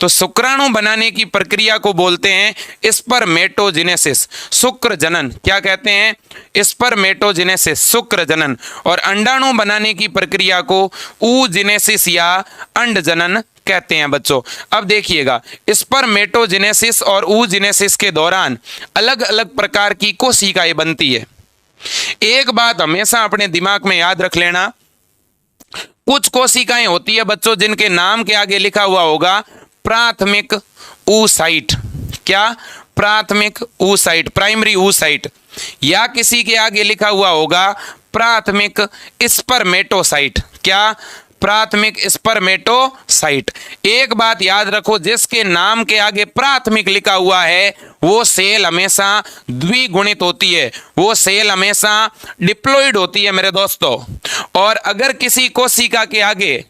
तो शुक्राणु बनाने की प्रक्रिया को बोलते हैं स्पर्मेटोजेनेसिस, शुक्र जनन। क्या कहते हैं? स्पर्मेटोजेनेसिस, शुक्र जनन। और अंडाणु बनाने की प्रक्रिया को oogenesis या अंड जनन कहते हैं बच्चों। अब देखिएगा स्पर्मेटोजेनेसिस और oogenesis के दौरान अलग अलग प्रकार की कोशिकाएं बनती है। एक बात हमेशा अपने दिमाग में याद रख लेना, कुछ कोशिकाएं होती है बच्चों जिनके नाम के आगे लिखा हुआ होगा प्राथमिक oocyte। क्या? प्राथमिक oocyte, प्राइमरी oocyte। या किसी के आगे लिखा हुआ होगा प्राथमिक स्पर्मेटोसाइट। क्या? प्राथमिक स्पर्मेटोसाइट। एक बात याद रखो, जिसके नाम के आगे प्राथमिक लिखा हुआ है वो सेल हमेशा द्विगुणित होती है, वो सेल हमेशा डिप्लॉइड होती है मेरे दोस्तों। और अगर किसी कोशिका के आगे,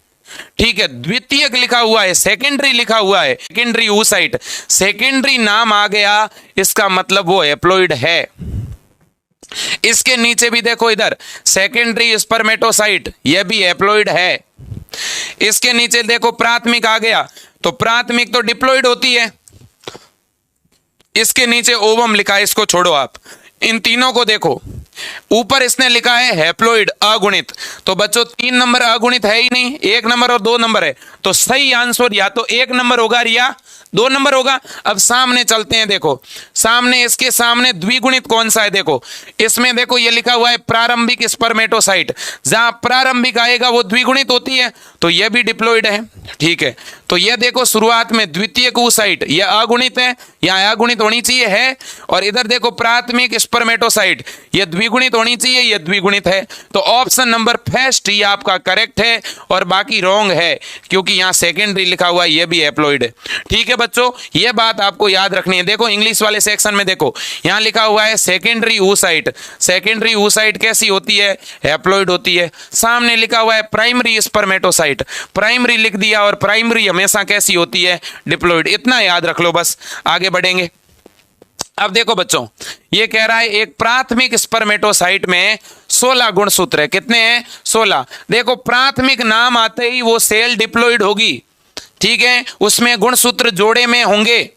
ठीक है, द्वितीयक लिखा हुआ है, सेकेंडरी लिखा हुआ है, सेकेंडरी oocyte, सेकेंडरी नाम आ गया, इसका मतलब वो हैप्लॉइड है। इसके नीचे भी देखो, इधर सेकेंडरी स्पर्मेटोसाइट, यह भी हैप्लॉइड है। इसके नीचे देखो प्राथमिक आ गया, तो प्राथमिक तो डिप्लॉइड होती है। इसके नीचे ओवम लिखा है, इसको छोड़ो आप, इन तीनों को देखो। ऊपर इसने लिखा है हैप्लॉइड अगुणित, तो बच्चों 3 नंबर अगुणित है ही नहीं, 1 नंबर और 2 नंबर है। तो सही आंसर या तो 1 नंबर होगा या 2 नंबर होगा। अब सामने चलते हैं, देखो सामने, इसके सामने द्विगुणित कौन सा है? देखो इसमें देखो ये लिखा हुआ है प्रारंभिक स्पर्मेटोसाइट, जहां प्रारंभिक आएगा वो द्विगुणित होती है, तो यह भी डिप्लॉइड है। ठीक है, तो यह देखो शुरुआत में द्वितीयक oocyte, यह अगुणित है, यहां अगुणित होनी चाहिए है। और इधर देखो प्राथमिक स्पर्मेटोसाइट, यह द्विगुणित होनी चाहिए, यह द्विगुणित है। तो ऑप्शन नंबर फर्स्ट ये आपका करेक्ट है, और बाकी रॉन्ग है क्योंकि यहां सेकेंडरी लिखा हुआ है, यह भी हैप्लॉइड है। ठीक है बच्चों, यह बात आपको याद रखनी है। देखो इंग्लिश वाले सेक्शन में देखो, यहां लिखा हुआ है सेकेंडरी oocyte। सेकेंडरी oocyte कैसी होती है? हैप्लॉइड होती है। सामने लिखा हुआ है प्राइमरी स्पर्मेटोसाइट, प्राइमरी लिख दिया, और प्राइमरी हमेशा कैसी होती है? डिप्लॉइड। इतना याद रख लो, बस आगे बढ़ेंगे। अब देखो बच्चों, ये कह रहा है एक प्राथमिक स्पर्मेटोसाइट में 16 गुणसूत्र है। कितने हैं? 16। देखो प्राथमिक नाम आते ही वो सेल डिप्लॉइड होगी, ठीक है, उसमें गुणसूत्र जोड़े में होंगे।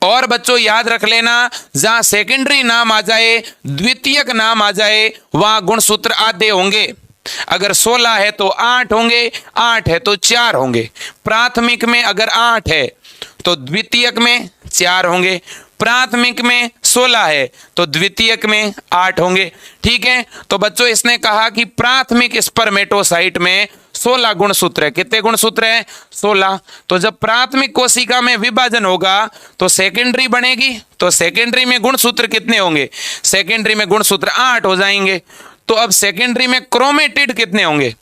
और बच्चों याद रख लेना, जहां सेकेंडरी नाम आ जाए, द्वितीयक नाम आ जाए, वहां गुणसूत्र आधे होंगे। अगर 16 है तो 8 होंगे, 8 है तो 4 होंगे। प्राथमिक में अगर 8 है तो द्वितीयक में 4 होंगे, प्राथमिक में 16 है तो द्वितीयक में 8 होंगे। ठीक है, तो बच्चों इसने कहा कि प्राथमिक स्पर्मेटोसाइट में 16 गुणसूत्र है। कितने गुणसूत्र है? 16। तो जब प्राथमिक कोशिका में विभाजन होगा तो सेकेंडरी बनेगी, तो सेकेंडरी में गुणसूत्र कितने होंगे? सेकेंडरी में गुणसूत्र 8 हो जाएंगे। तो अब सेकेंडरी में क्रोमेटिड कितने होंगे?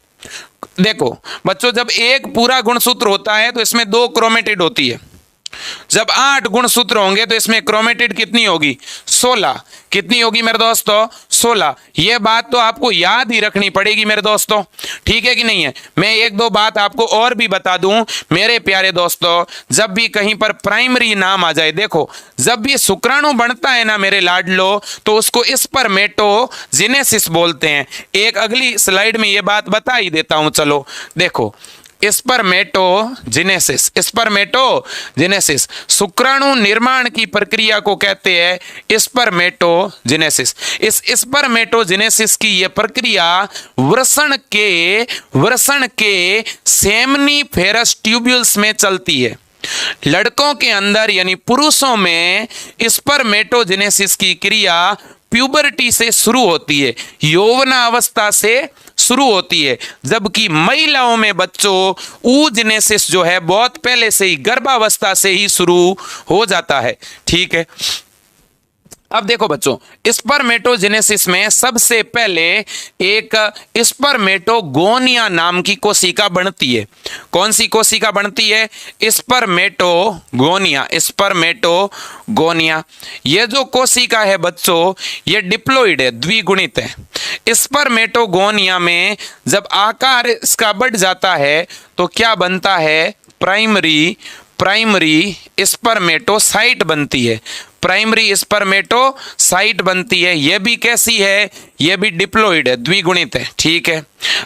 देखो बच्चों, जब एक पूरा गुणसूत्र होता है तो इसमें 2 क्रोमेटिड होती है। जब 8 गुणसूत्र होंगे तो इसमें क्रोमेटिड कितनी होगी? 16। कितनी होगी मेरे दोस्तों? 16। ये बात तो आपको याद ही रखनी पड़ेगी मेरे दोस्तों, ठीक है कि नहीं है? मैं एक दो बात आपको और भी बता दूं मेरे प्यारे दोस्तों। जब भी कहीं पर प्राइमरी नाम आ जाए, देखो जब भी शुक्राणु बनता है ना मेरे लाडलो, तो उसको स्पर्मेटोजेनेसिस बोलते हैं। एक अगली स्लाइड में ये बात बता ही देता हूं। चलो देखो, स्पर्मेटोजेनेसिस, स्पर्मेटोजेनेसिस शुक्राणु निर्माण की प्रक्रिया को कहते हैं स्पर्मेटोजेनेसिस। इस स्पर्मेटोजेनेसिस की यह प्रक्रिया वृषण के सेमनीफेरस ट्यूब्यूल्स में चलती है। लड़कों के अंदर यानी पुरुषों में स्पर्मेटोजेनेसिस की क्रिया प्यूबर्टी से शुरू होती है, यौवनावस्था से शुरू होती है, जबकि महिलाओं में बच्चों oogenesis जो है बहुत पहले से ही गर्भावस्था से ही शुरू हो जाता है, ठीक है। अब देखो बच्चों, स्पर्मेटोजेनेसिस में सबसे पहले एक स्पर्मेटोगोनिया नाम की कोशिका बनती है। कौन सी कोशिका बनती है? Spermatogonia, spermatogonia. ये जो कोशिका है बच्चों, ये डिप्लॉइड है, द्विगुणित है। स्पर्मेटोगोनिया में जब आकार इसका बढ़ जाता है तो क्या बनता है? प्राइमरी स्पर्मेटोसाइट बनती है, प्राइमरी स्पर्मेटोसाइट बनती है। यह भी कैसी है? यह भी डिप्लॉइड है, द्विगुणित है, ठीक है।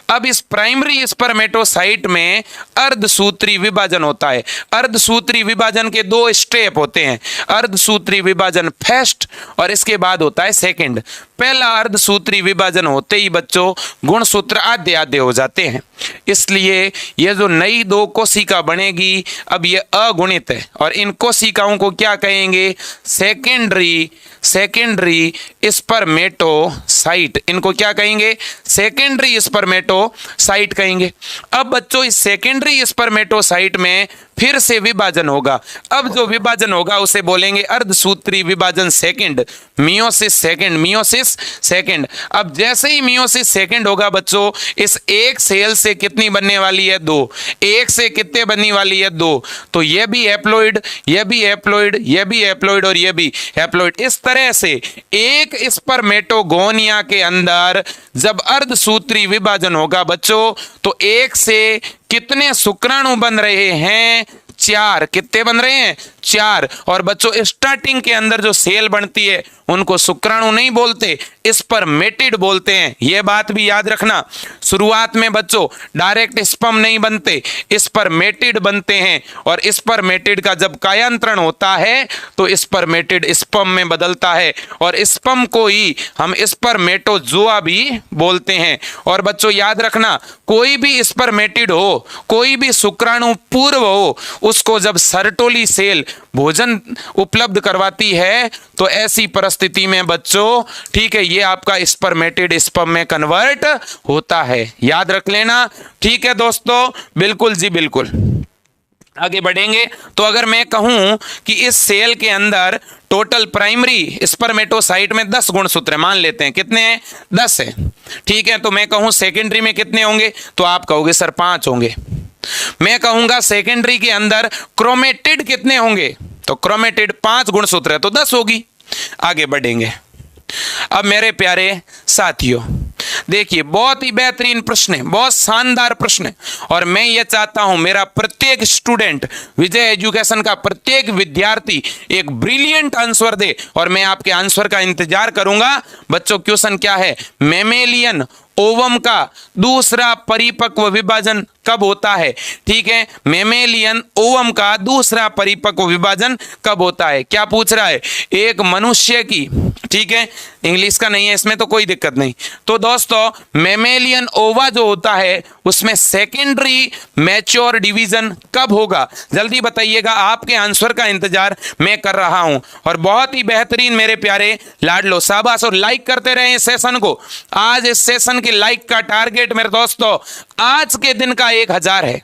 अब इस प्राइमरी स्पर्मेटोसाइट में अर्धसूत्री विभाजन होता है। अर्धसूत्री विभाजन के 2 स्टेप होते हैं, अर्धसूत्री विभाजन फर्स्ट और इसके बाद होता है सेकंड। पहला अर्धसूत्री विभाजन होते ही बच्चों गुणसूत्र आधे आधे हो जाते हैं, इसलिए ये जो नई 2 कोशिका बनेगी अब ये अगुणित है और इन कोशिकाओं को क्या कहेंगे? Secondary spermatocyte. इनको क्या कहेंगे? सेकेंडरी स्पर्मेटोसाइट कहेंगे। अब बच्चों इस सेकेंडरी स्पर्मेटोसाइट में फिर से विभाजन होगा। अब जो विभाजन होगा उसे बोलेंगे अर्धसूत्री विभाजन सेकंड, मियोसिस सेकंड। अब जैसे ही मियोसिस सेकंड होगा बच्चों, इस एक सेल से कितनी बनने वाली है? 2। एक से कितने बनने वाली है? 2। तो ये भी हैप्लॉइड, ये भी हैप्लॉइड, ये भी हैप्लॉइड और ये भी हैप्लॉइड। इस तरह से एक स्पर्मेटोगोनिया के अंदर जब अर्धसूत्री विभाजन होगा बच्चों, तो एक से कितने शुक्राणु बन रहे हैं? 4। कितने बन रहे हैं? 4। और बच्चों स्टार्टिंग के अंदर जो सेल बनती है उनको शुक्राणु नहीं बोलते, स्पर्मेटिड बोलते हैं। यह बात भी याद रखना। शुरुआत में बच्चों डायरेक्ट स्पर्म नहीं बनते, स्पर्मेटिड बनते हैं और स्पर्मेटिड का जब कायांतरण होता है तो स्पर्मेटिड स्पर्म में बदलता है और स्पर्म को ही हम स्पर्मेटोजोआ भी बोलते हैं। और बच्चों याद रखना, कोई भी स्पर्मेटिड हो, कोई भी शुक्राणु पूर्व हो, उसको जब सर्टोली सेल भोजन उपलब्ध करवाती है तो ऐसी परिस्थिति में बच्चों, ठीक है, ये आपका स्पर्मेटिड स्पर्म में कन्वर्ट होता है। याद रख लेना, ठीक है दोस्तों? बिल्कुल जी बिल्कुल। आगे बढ़ेंगे तो अगर मैं कहूं कि इस सेल के अंदर टोटल प्राइमरी स्पर्मेटोसाइट में 10 गुणसूत्र मान लेते हैं, कितने हैं? 10 है, ठीक है। तो मैं कहूं सेकेंडरी में कितने होंगे? तो आप कहोगे सर 5 होंगे। मैं कहूंगा सेकेंडरी के अंदर क्रोमेटिड कितने होंगे? तो क्रोमेटिड 5 गुणसूत्र है तो 10 होगी। आगे बढ़ेंगे। अब मेरे प्यारे साथियों देखिए, बहुत ही बेहतरीन प्रश्न है, बहुत शानदार प्रश्न है और मैं ये चाहता हूं मेरा प्रत्येक स्टूडेंट, विजय एजुकेशन का प्रत्येक विद्यार्थी एक ब्रिलियंट आंसर दे और मैं आपके आंसर का इंतजार करूंगा। बच्चों क्वेश्चन क्या है? मेमेलियन ओवम का दूसरा परिपक्व विभाजन कब होता है? ठीक है, मेमेलियन ओवम का दूसरा परिपक्व विभाजन कब होता है? क्या पूछ रहा है? एक मनुष्य की, ठीक है, इंग्लिश का नहीं है इसमें तो कोई दिक्कत नहीं। तो दोस्तों मेमेलियन ओवा जो होता है उसमें सेकेंडरी मैच्योर डिवीजन कब होगा, जल्दी बताइएगा, आपके आंसर का इंतजार मैं कर रहा हूं। और बहुत ही बेहतरीन मेरे प्यारे लाडलो, शाबाश, और लाइक करते रहे इस सेशन को। आज इस सेशन के लाइक का टारगेट मेरे दोस्तों आज के दिन का 1000 है,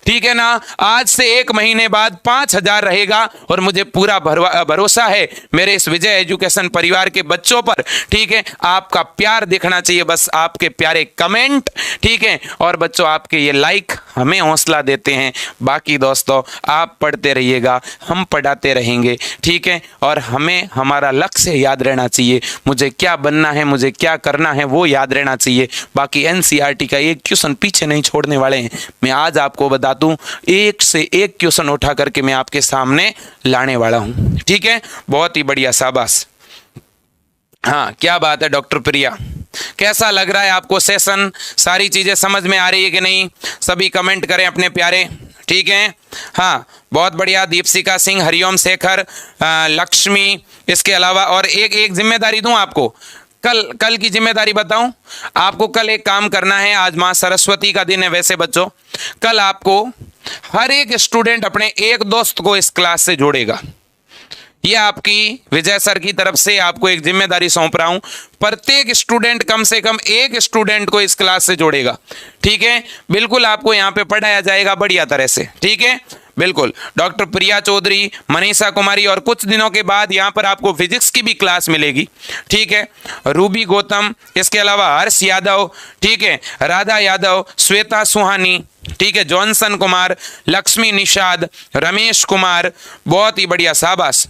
ठीक है ना। आज से 1 महीने बाद 5000 रहेगा और मुझे पूरा भरोसा है मेरे इस विजय एजुकेशन परिवार के बच्चों पर, ठीक है। आपका प्यार दिखना चाहिए, बस आपके प्यारे कमेंट, ठीक है, और बच्चों आपके ये लाइक हमें हौसला देते हैं। बाकी दोस्तों आप पढ़ते रहिएगा, हम पढ़ाते रहेंगे, ठीक है। और हमें हमारा लक्ष्य याद रहना चाहिए, मुझे क्या बनना है, मुझे क्या करना है वो याद रहना चाहिए। बाकी एनसीईआरटी का एक क्वेश्चन पीछे नहीं छोड़ने वाले हैं। मैं आज आपको बता दूं, एक से एक क्वेश्चन उठा करके मैं आपके सामने लाने वाला हूं, ठीक है। बहुत ही बढ़िया, शाबाश। हाँ, क्या बात है डॉक्टर प्रिया, कैसा लग रहा है आपको सेशन? सारी चीजें समझ में आ रही है कि नहीं? सभी कमेंट करें अपने प्यारे, ठीक है। हाँ, बहुत बढ़िया। दीपशिका सिंह, हरिओम शेखर, लक्ष्मी, इसके अलावा और एक जिम्मेदारी दूं आपको, कल की जिम्मेदारी बताऊं आपको। कल एक काम करना है, आज मां सरस्वती का दिन है वैसे बच्चों, कल आपको हर एक स्टूडेंट अपने एक दोस्त को इस क्लास से जोड़ेगा। ये आपकी विजय सर की तरफ से आपको एक जिम्मेदारी सौंप रहा हूं, प्रत्येक स्टूडेंट कम से कम एक स्टूडेंट को इस क्लास से जोड़ेगा, ठीक है। बिल्कुल आपको यहां पे पढ़ाया जाएगा बढ़िया तरह से, ठीक है, बिल्कुल। डॉक्टर प्रिया चौधरी, मनीषा कुमारी, और कुछ दिनों के बाद यहाँ पर आपको फिजिक्स की भी क्लास मिलेगी, ठीक है। रूबी गौतम, इसके अलावा हर्ष यादव, ठीक है, राधा यादव, श्वेता सुहानी, ठीक है, जॉनसन कुमार, लक्ष्मी निषाद, रमेश कुमार, बहुत ही बढ़िया, शाबाश।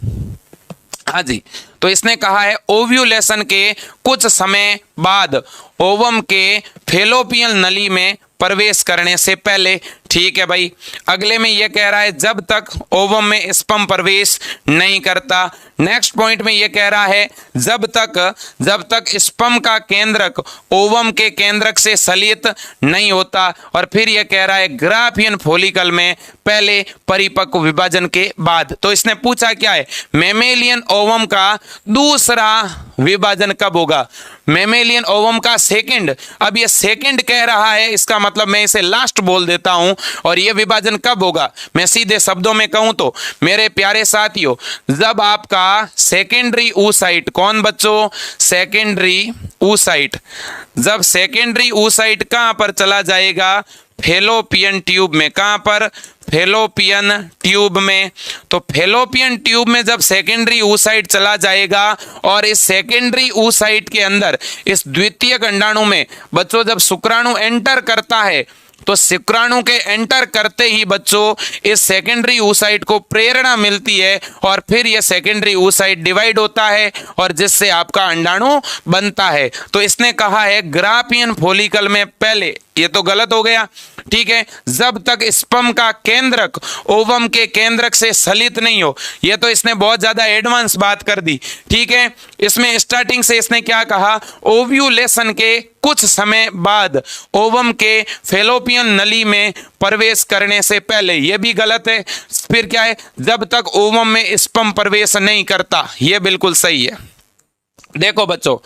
हाँ जी, तो इसने कहा है ओव्यूलेशन के कुछ समय बाद ओवम के फेलोपियन नली में प्रवेश करने से पहले, ठीक है भाई। अगले में यह कह रहा है जब तक ओवम में स्पर्म प्रवेश नहीं करता। नेक्स्ट पॉइंट में यह कह रहा है जब तक स्पर्म का केंद्रक ओवम के केंद्रक से सलित नहीं होता। और फिर यह कह रहा है ग्राफियन फॉलिकल में पहले परिपक्व विभाजन के बाद। तो इसने पूछा क्या है, मेमेलियन ओवम का दूसरा विभाजन कब होगा? मेमेलियन ओवम का सेकंड। अब ये सेकंड कह रहा है, इसका मतलब मैं इसे लास्ट बोल देता हूं। और ये विभाजन कब होगा? मैं सीधे शब्दों में कहूं तो मेरे प्यारे साथियों, जब आपका सेकेंडरी oocyte, कौन बच्चों? सेकेंडरी oocyte, जब सेकेंडरी oocyte कहां पर चला जाएगा? फेलोपियन ट्यूब में। कहां पर? फेलोपियन ट्यूब में। तो फेलोपियन ट्यूब में जब सेकेंडरी oocyte चला जाएगा और इस सेकेंडरी oocyte के अंदर इस द्वितीयक अंडाणु में बच्चों जब शुक्राणु एंटर करता है, तो शुक्राणु के एंटर करते ही बच्चों इस सेकेंडरी oocyte को प्रेरणा मिलती है और फिर यह सेकेंडरी oocyte डिवाइड होता है और जिससे आपका अंडाणु बनता है। तो इसने कहा है ग्राफियन फॉलिकल में पहले, ये तो गलत हो गया, ठीक है, जब तक स्पर्म का केंद्रक ओवम के केंद्रक से सलित नहीं हो। ये तो इसने बहुत ज्यादा एडवांस बात कर दी, ठीक है। इसमें स्टार्टिंग से इसने क्या कहा? ओव्यूलेशन के कुछ समय बाद ओवम के फेलोपियन नली में प्रवेश करने से पहले, यह भी गलत है। फिर क्या है? जब तक ओवम में स्पर्म प्रवेश नहीं करता, यह बिल्कुल सही है। देखो बच्चों,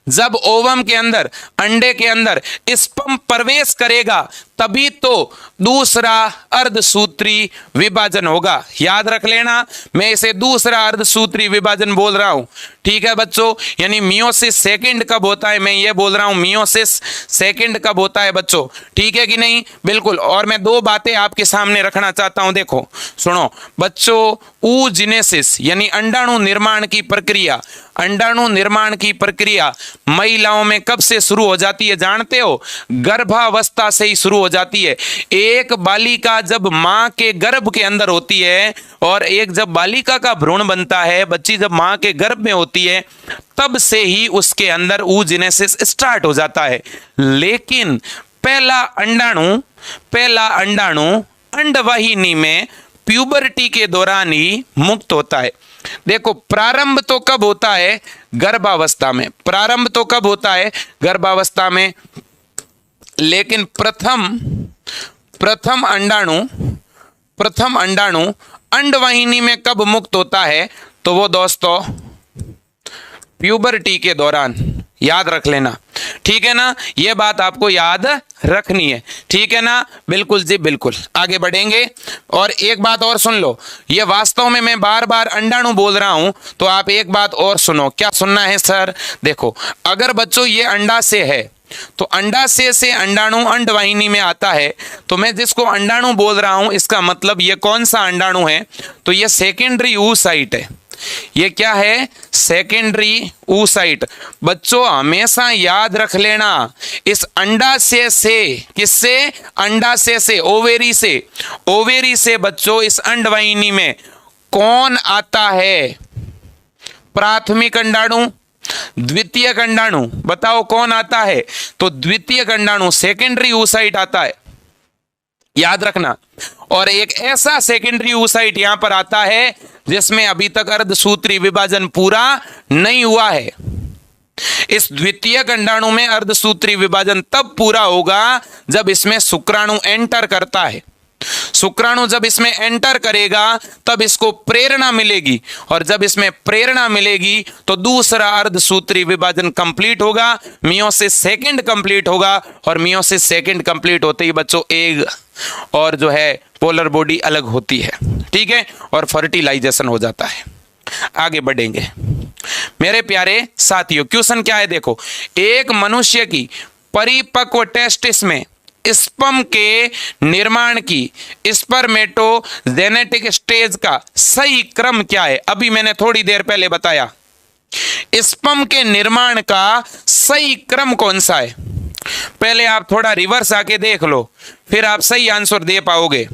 जब ओवम के अंदर, अंडे के अंदर स्पर्म प्रवेश करेगा तभी तो दूसरा अर्धसूत्री विभाजन होगा। याद रख लेना, मैं इसे दूसरा अर्धसूत्री विभाजन बोल रहा हूं, ठीक है बच्चों। यानी मियोसिस सेकंड कब होता है, मैं ये बोल रहा हूं मियोसिस सेकंड कब होता है बच्चों, ठीक है कि नहीं? बिल्कुल। और मैं दो बातें आपके सामने रखना चाहता हूं, देखो सुनो बच्चों, oogenesis यानी अंडाणु निर्माण की प्रक्रिया, अंडाणु निर्माण की प्रक्रिया महिलाओं में कब से शुरू हो जाती है जानते हो? गर्भावस्था से ही शुरू हो जाती है। एक बालिका जब मां के गर्भ के अंदर होती है और एक जब बालिका का भ्रूण बनता है, बच्ची जब मां के गर्भ में होती है, तब से ही उसके अंदर oogenesis स्टार्ट हो जाता है। लेकिन पहला अंडाणु अंडवाहिनी में प्यूबर्टी के दौरान ही मुक्त होता है। देखो प्रारंभ तो कब होता है? गर्भावस्था में। प्रारंभ तो कब होता है? गर्भावस्था में। लेकिन प्रथम अंडाणु अंडवाहिनी में कब मुक्त होता है? तो वो दोस्तों प्यूबर्टी के दौरान, याद रख लेना, ठीक है ना, ये बात आपको याद रखनी है, ठीक है ना, बिल्कुल जी बिल्कुल। आगे बढ़ेंगे और एक बात और सुन लो, ये वास्तव में मैं बार बार अंडाणु बोल रहा हूं, तो आप एक बात और सुनो। क्या सुनना है सर? देखो, अगर बच्चों ये अंडाशय है तो अंडाशय से अंडाणु अंडवाहिनी में आता है, तो मैं जिसको अंडाणु बोल रहा हूं इसका मतलब ये कौन सा अंडाणु है? तो ये सेकेंडरी oocyte है। ये क्या है? Secondary oocyte। बच्चों हमेशा याद रख लेना, इस अंडाशय से, किससे? अंडाशय से, ओवेरी से, ओवेरी से बच्चों इस अंडवाहिनी में कौन आता है? प्राथमिक अंडाणु, द्वितीयक अंडाणु, बताओ कौन आता है? तो द्वितीयक अंडाणु, सेकेंडरी oocyte आता है, याद रखना। और एक ऐसा सेकेंडरी oocyte यहां पर आता है जिसमें अभी तक अर्धसूत्री विभाजन पूरा नहीं हुआ है। इस द्वितीयक अंडाणु में अर्धसूत्री विभाजन तब पूरा होगा जब इसमें शुक्राणु एंटर करता है। शुक्राणु जब इसमें एंटर करेगा तब इसको प्रेरणा मिलेगी, और जब इसमें प्रेरणा मिलेगी तो दूसरा अर्धसूत्री विभाजन कंप्लीट होगा, मियोसिस सेकंड कंप्लीट होगा, और मियोसिस सेकंड कंप्लीट होते ही बच्चों एग और जो है पोलर बॉडी अलग होती है, ठीक है, और फर्टिलाइजेशन हो जाता है। आगे बढ़ेंगे मेरे प्यारे साथियों, क्वेश्चन क्या है देखो, एक मनुष्य की परिपक्व टेस्टिस में स्पर्म के निर्माण की स्पर्मेटोजेनेटिक स्टेज का सही क्रम क्या है? अभी मैंने थोड़ी देर पहले बताया, स्पर्म के निर्माण का सही क्रम कौन सा है? पहले आप थोड़ा रिवर्स आके देख लो, फिर आप सही आंसर दे पाओगे।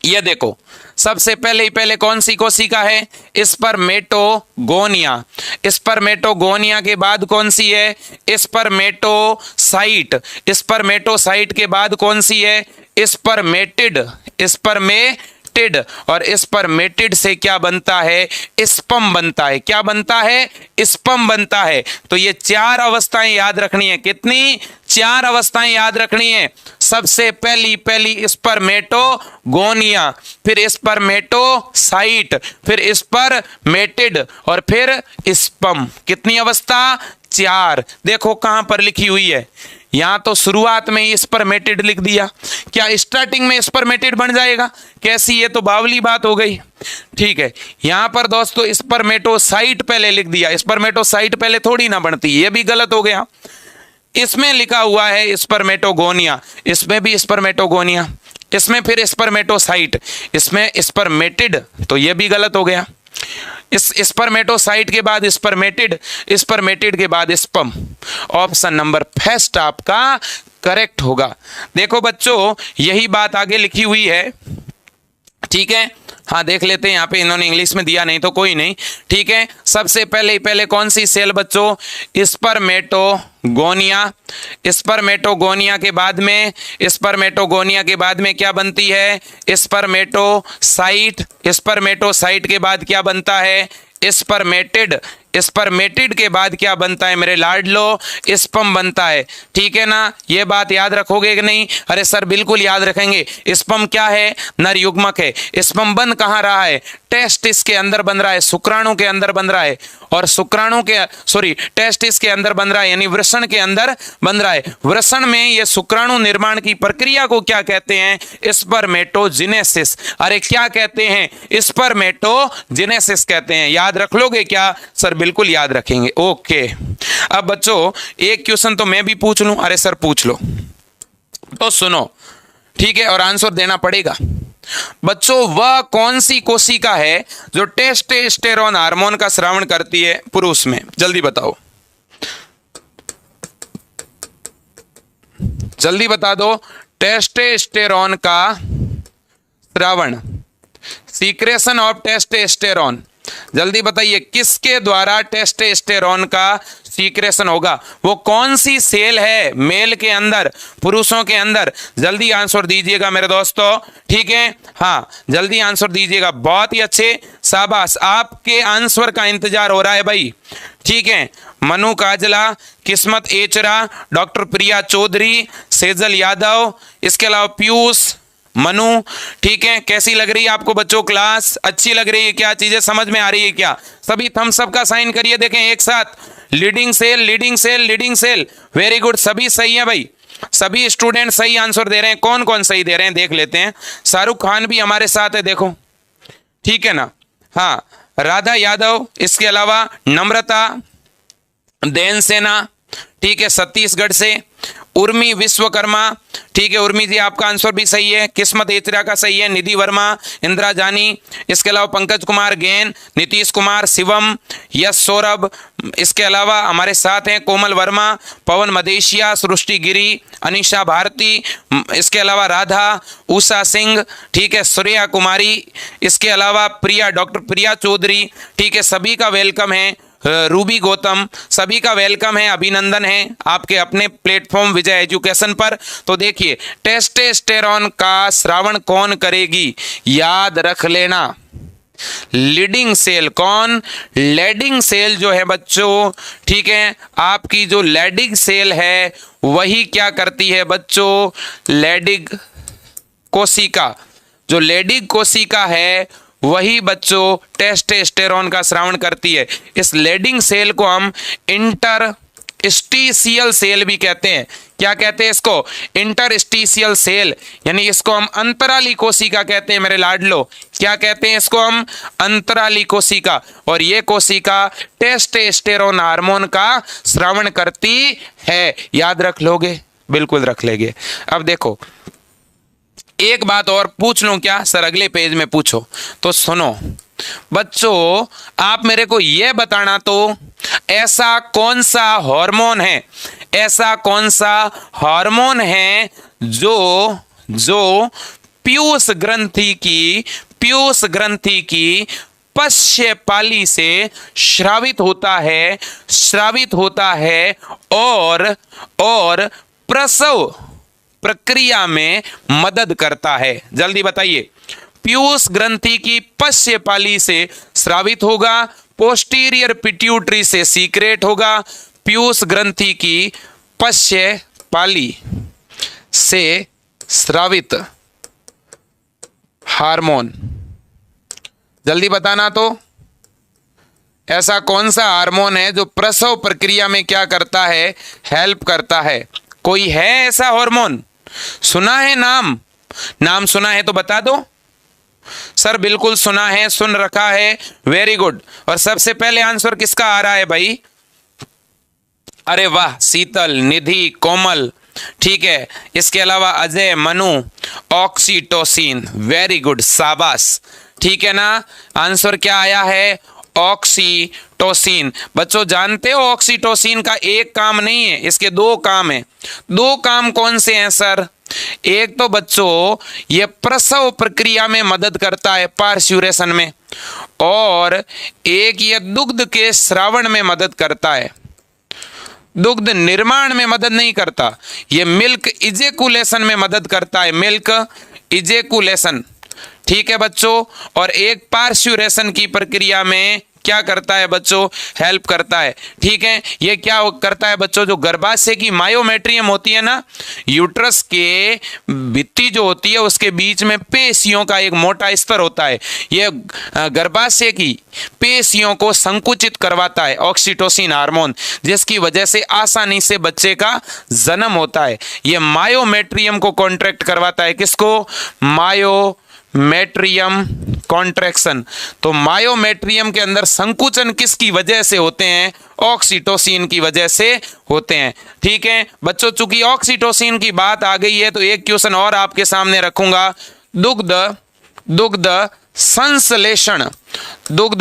ये देखो, सबसे पहले कौन सी कोशिका है? स्पर्मेटोगोनिया। स्पर्मेटोगोनिया के बाद कौन सी है? स्पर्मेटोसाइट। स्पर्मेटोसाइट के बाद कौन सी है? स्पर्मेटिड। स्पर्मेटिड, और स्पर्मेटिड से क्या बनता है? स्पर्म बनता है। क्या बनता है? स्पर्म बनता है। तो ये चार अवस्थाएं याद रखनी है। कितनी? चार अवस्थाएं याद रखनी है। सबसे पहली स्पर्मेटोगोनिया, फिर स्पर्मेटोसाइट, फिर स्पर्मेटिड, और फिर स्पर्म। कितनी अवस्था? चार। देखो कहां पर लिखी हुई है, यहां तो शुरुआत में ही स्पर्मेटिड लिख दिया। क्या स्टार्टिंग में स्पर्मेटिड बन जाएगा? कैसी, ये तो बावली बात हो गई, ठीक है। यहां पर दोस्तों स्पर्मेटोसाइट पहले लिख दिया, स्पर्मेटोसाइट पहले थोड़ी ना बनती, ये भी गलत हो गया। इसमें लिखा हुआ है स्पर्मेटोगोनिया, इसमें भी स्पर्मेटोगोनिया, इसमें फिर स्पर्मेटोसाइट, इसमें स्पर्मेटिड, तो ये भी गलत हो गया। इस स्पर्मेटोसाइट के बाद स्पर्मेटिड, स्पर्मेटिड के बाद स्पर्म। ऑप्शन नंबर फर्स्ट आपका करेक्ट होगा। देखो बच्चों, यही बात आगे लिखी हुई है, ठीक है। हाँ देख लेते हैं, यहाँ पे इन्होंने इंग्लिश में दिया नहीं तो कोई नहीं, ठीक है। सबसे पहले कौन सी सेल बच्चों? स्पर्मेटोगोनिया। स्पर्मेटोगोनिया के बाद में, स्पर्मेटोगोनिया के बाद में क्या बनती है? स्पर्मेटोसाइट। स्पर्मेटोसाइट के बाद क्या बनता है? स्पर्मेटिड। स्पर्मेटिड के बाद क्या बनता है मेरे लाडलो? स्पर्म बनता है, ठीक है ना। ये बात याद रखोगे कि नहीं? अरे सर बिल्कुल याद रखेंगे। स्पर्म क्या है? नर युग्मक है। स्पर्म बन कहाँ रहा है? टेस्टिस के अंदर बन रहा है, शुक्राणु के अंदर बन रहा है, और शुक्राणु के टेस्टिस के अंदर बन रहा है, यानी वृषण के अंदर बन रहा है। वृषण में ये शुक्राणु निर्माण की प्रक्रिया को क्या कहते हैं? स्पर्मेटोजेनेसिस। अरे क्या कहते हैं? स्पर्मेटोजेनेसिस कहते हैं। याद रख लोगे क्या? सर बिल्कुल याद रखेंगे, ओके। अब बच्चों एक क्वेश्चन तो मैं भी पूछ लूं? अरे सर पूछ लो, तो सुनो, ठीक है, और आंसर देना पड़ेगा। बच्चों वह कौन सी कोशिका है जो टेस्टोस्टेरोन हार्मोन का स्रावन करती है पुरुष में? जल्दी बताओ, जल्दी बता दो। टेस्टोस्टेरोन का स्रावन, सीक्रेशन ऑफ टेस्टोस्टेरोन, जल्दी बताइए किसके द्वारा टेस्टोस्टेरोन का सीक्रेशन होगा? वो कौन सी सेल है मेल के अंदर, पुरुषों के अंदर? जल्दी आंसर दीजिएगा मेरे दोस्तों, ठीक है। हाँ जल्दी आंसर दीजिएगा, बहुत ही अच्छे, शाबाश, आपके आंसर का इंतजार हो रहा है भाई, ठीक है। मनु काजला, किस्मत एचरा, डॉक्टर प्रिया चौधरी, सेजल यादव, इसके अलावा पीयूष, मनु। ठीक है, कैसी लग रही है आपको बच्चों क्लास? अच्छी लग रही है क्या? चीजें समझ में आ रही है क्या? सभी थम्स अप का साइन करिए, देखें एक साथ। Leading cell, leading cell, leading cell, very good, सभी सही है भाई, सभी स्टूडेंट सही आंसर दे रहे हैं। कौन कौन सही दे रहे हैं देख लेते हैं। शाहरुख खान भी हमारे साथ है, देखो, ठीक है ना। हाँ, राधा यादव, इसके अलावा नम्रता देन सेना, ठीक है, छत्तीसगढ़ से। उर्मी विश्वकर्मा, ठीक है, उर्मी जी आपका आंसर भी सही है। किस्मत एचरा का सही है। निधि वर्मा, इंदिरा जानी, इसके अलावा पंकज कुमार गैन, नीतीश कुमार, शिवम, यश सौरभ, इसके अलावा हमारे साथ हैं कोमल वर्मा, पवन मदेशिया, सृष्टि गिरी, अनिशा भारती, इसके अलावा राधा, उषा सिंह, ठीक है, सूर्या कुमारी, इसके अलावा प्रिया, डॉक्टर प्रिया चौधरी, ठीक है, सभी का वेलकम है। रूबी गौतम, सभी का वेलकम है, अभिनंदन है आपके अपने प्लेटफॉर्म विजय एजुकेशन पर। तो देखिए, टेस्टोस्टेरोन का श्रावण कौन करेगी? याद रख लेना, लीडिंग सेल। कौन? लेडिंग सेल जो है बच्चों, ठीक है, आपकी जो लेडिंग सेल है वही क्या करती है बच्चों? लेडिंग कोशिका, जो लेडिंग कोशिका है वही बच्चों टेस्टोस्टेरोन का स्रावन करती है। इस लेडिंग सेल को हम इंटरस्टिशियल सेल भी कहते हैं। क्या कहते हैं इसको? इंटरस्टिशियल सेल, यानी इसको हम अंतराली कोशिका कहते हैं मेरे लाडलो। क्या कहते हैं इसको हम? अंतराली कोशिका। और ये कोशिका टेस्टोस्टेरोन हार्मोन का स्रावन करती है। याद रख लोगे? बिल्कुल रख लेंगे। अब देखो, एक बात और पूछ लूं क्या सर? अगले पेज में पूछो तो सुनो बच्चों, आप मेरे को यह बताना तो ऐसा कौन सा हार्मोन है, ऐसा कौन सा हार्मोन है जो पीयूष ग्रंथि की पश्य पाली से स्रावित होता है और प्रसव प्रक्रिया में मदद करता है। जल्दी बताइए, पीयूष ग्रंथि की पश्य पाली से स्रावित होगा, पोस्टीरियर पिट्यूटरी से सीक्रेट होगा। पीयूष ग्रंथि की पश्य पाली से स्रावित हार्मोन, जल्दी बताना तो, ऐसा कौन सा हार्मोन है जो प्रसव प्रक्रिया में क्या करता है? हेल्प करता है। कोई है ऐसा हार्मोन? सुना है नाम सुना है तो बता दो। सर बिल्कुल सुना है, सुन रखा है, वेरी गुड। और सबसे पहले आंसर किसका आ रहा है भाई? अरे वाह, शीतल, निधि, कोमल, ठीक है, इसके अलावा Ajay, Manu, oxytocin, very good, शाबाश, ठीक है ना। आंसर क्या आया है? ऑक्सीटोसिन। बच्चों जानते हो ऑक्सीटोसिन का एक काम नहीं है, इसके दो काम हैं। दो काम कौन से हैं सर? एक तो बच्चों ये प्रसव प्रक्रिया में मदद करता है, पार्च्यूरेशन में, और एक ये दुग्ध के स्रावण में मदद करता है। दुग्ध निर्माण में मदद नहीं करता, ये मिल्क इजेकुलेशन में मदद करता है, मिल्क इजेकुलेशन, ठीक है बच्चों। और एक पार्च्यूरेशन की प्रक्रिया में क्या करता है बच्चों? हेल्प करता है, ठीक है। ये क्या करता है बच्चों? जो गर्भाशय की मायोमेट्रियम होती है ना, यूट्रस के भित्ति जो होती है उसके बीच में पेशियों का एक मोटा स्तर होता है, ये गर्भाशय की पेशियों को संकुचित करवाता है ऑक्सीटोसिन हार्मोन, जिसकी वजह से आसानी से बच्चे का जन्म होता है। ये मायोमेट्रियम को कॉन्ट्रैक्ट करवाता है। किसको? Myometrium contraction. तो मायोमेट्रियम के अंदर संकुचन किसकी वजह से होते हैं? ऑक्सीटोसिन की वजह से होते हैं, ठीक है बच्चों। चूंकि ऑक्सीटोसिन की बात आ गई है तो एक क्वेश्चन और आपके सामने रखूंगा। दुग्ध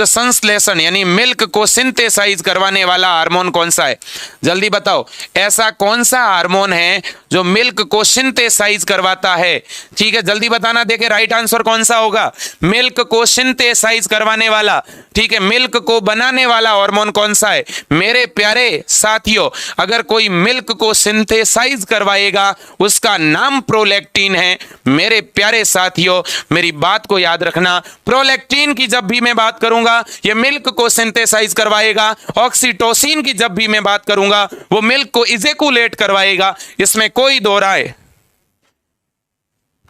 संश्लेषण यानी मिल्क को सिंथेसाइज करवाने वाला हार्मोन कौन सा है? जल्दी बताओ, ऐसा कौन सा हार्मोन है जो मिल्क को सिंथेसाइज करवाता है? ठीक है, जल्दी बताना। देखे राइट आंसर कौन सा होगा? मिल्क को सिंथेसाइज करवाने वाला, ठीक है, मिल्क को बनाने वाला हार्मोन कौन सा है? मेरे प्यारे साथियों, अगर कोई मिल्क को सिंथेसाइज करवाएगा उसका नाम प्रोलैक्टिन है। मेरे प्यारे साथियों, मेरी बात को याद रखना, प्रोलैक्टिन की जब भी मैं बात करूंगा ये मिल्क को सिंथेसाइज करवाएगा, ऑक्सीटोसिन की जब भी मैं बात करूंगा वो मिल्क को इजेकुलेट करवाएगा। इसमें कोई दो राय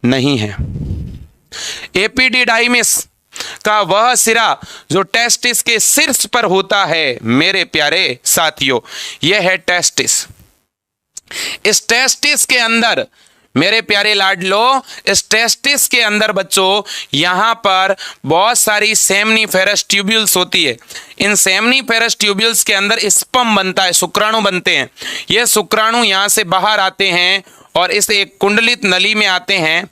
नहीं है। एपिडिडाइमिस का वह सिरा जो टेस्टिस के शीर्ष पर होता है मेरे प्यारे साथियों, यह है टेस्टिस। इस टेस्टिस के अंदर मेरे प्यारे लाडलो, इस टेस्टिस के अंदर बच्चों यहां पर बहुत सारी सेमनीफेरस ट्यूब्यूल्स होती है। इन सेमनीफेरस ट्यूब्यूल्स के अंदर स्पर्म बनता है, शुक्राणु बनते हैं। ये शुक्राणु यहां से बाहर आते हैं और इस एक कुंडलित नली में आते हैं।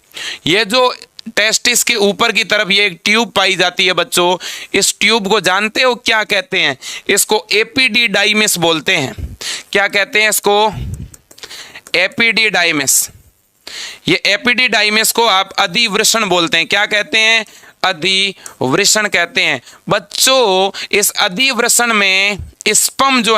ये जो टेस्टिस के ऊपर की तरफ ये एक ट्यूब पाई जाती है बच्चों, इस ट्यूब को जानते हो क्या कहते हैं? इसको एपिडिडाइमिस बोलते हैं। क्या कहते हैं इसको? एपिडिडाइमिस। ये एपिडिडाइमिस को आप अधिवृषण बोलते हैं। क्या कहते हैं? अधिवृषण कहते हैं। बच्चों इस अधिवृषण में स्पर्म जो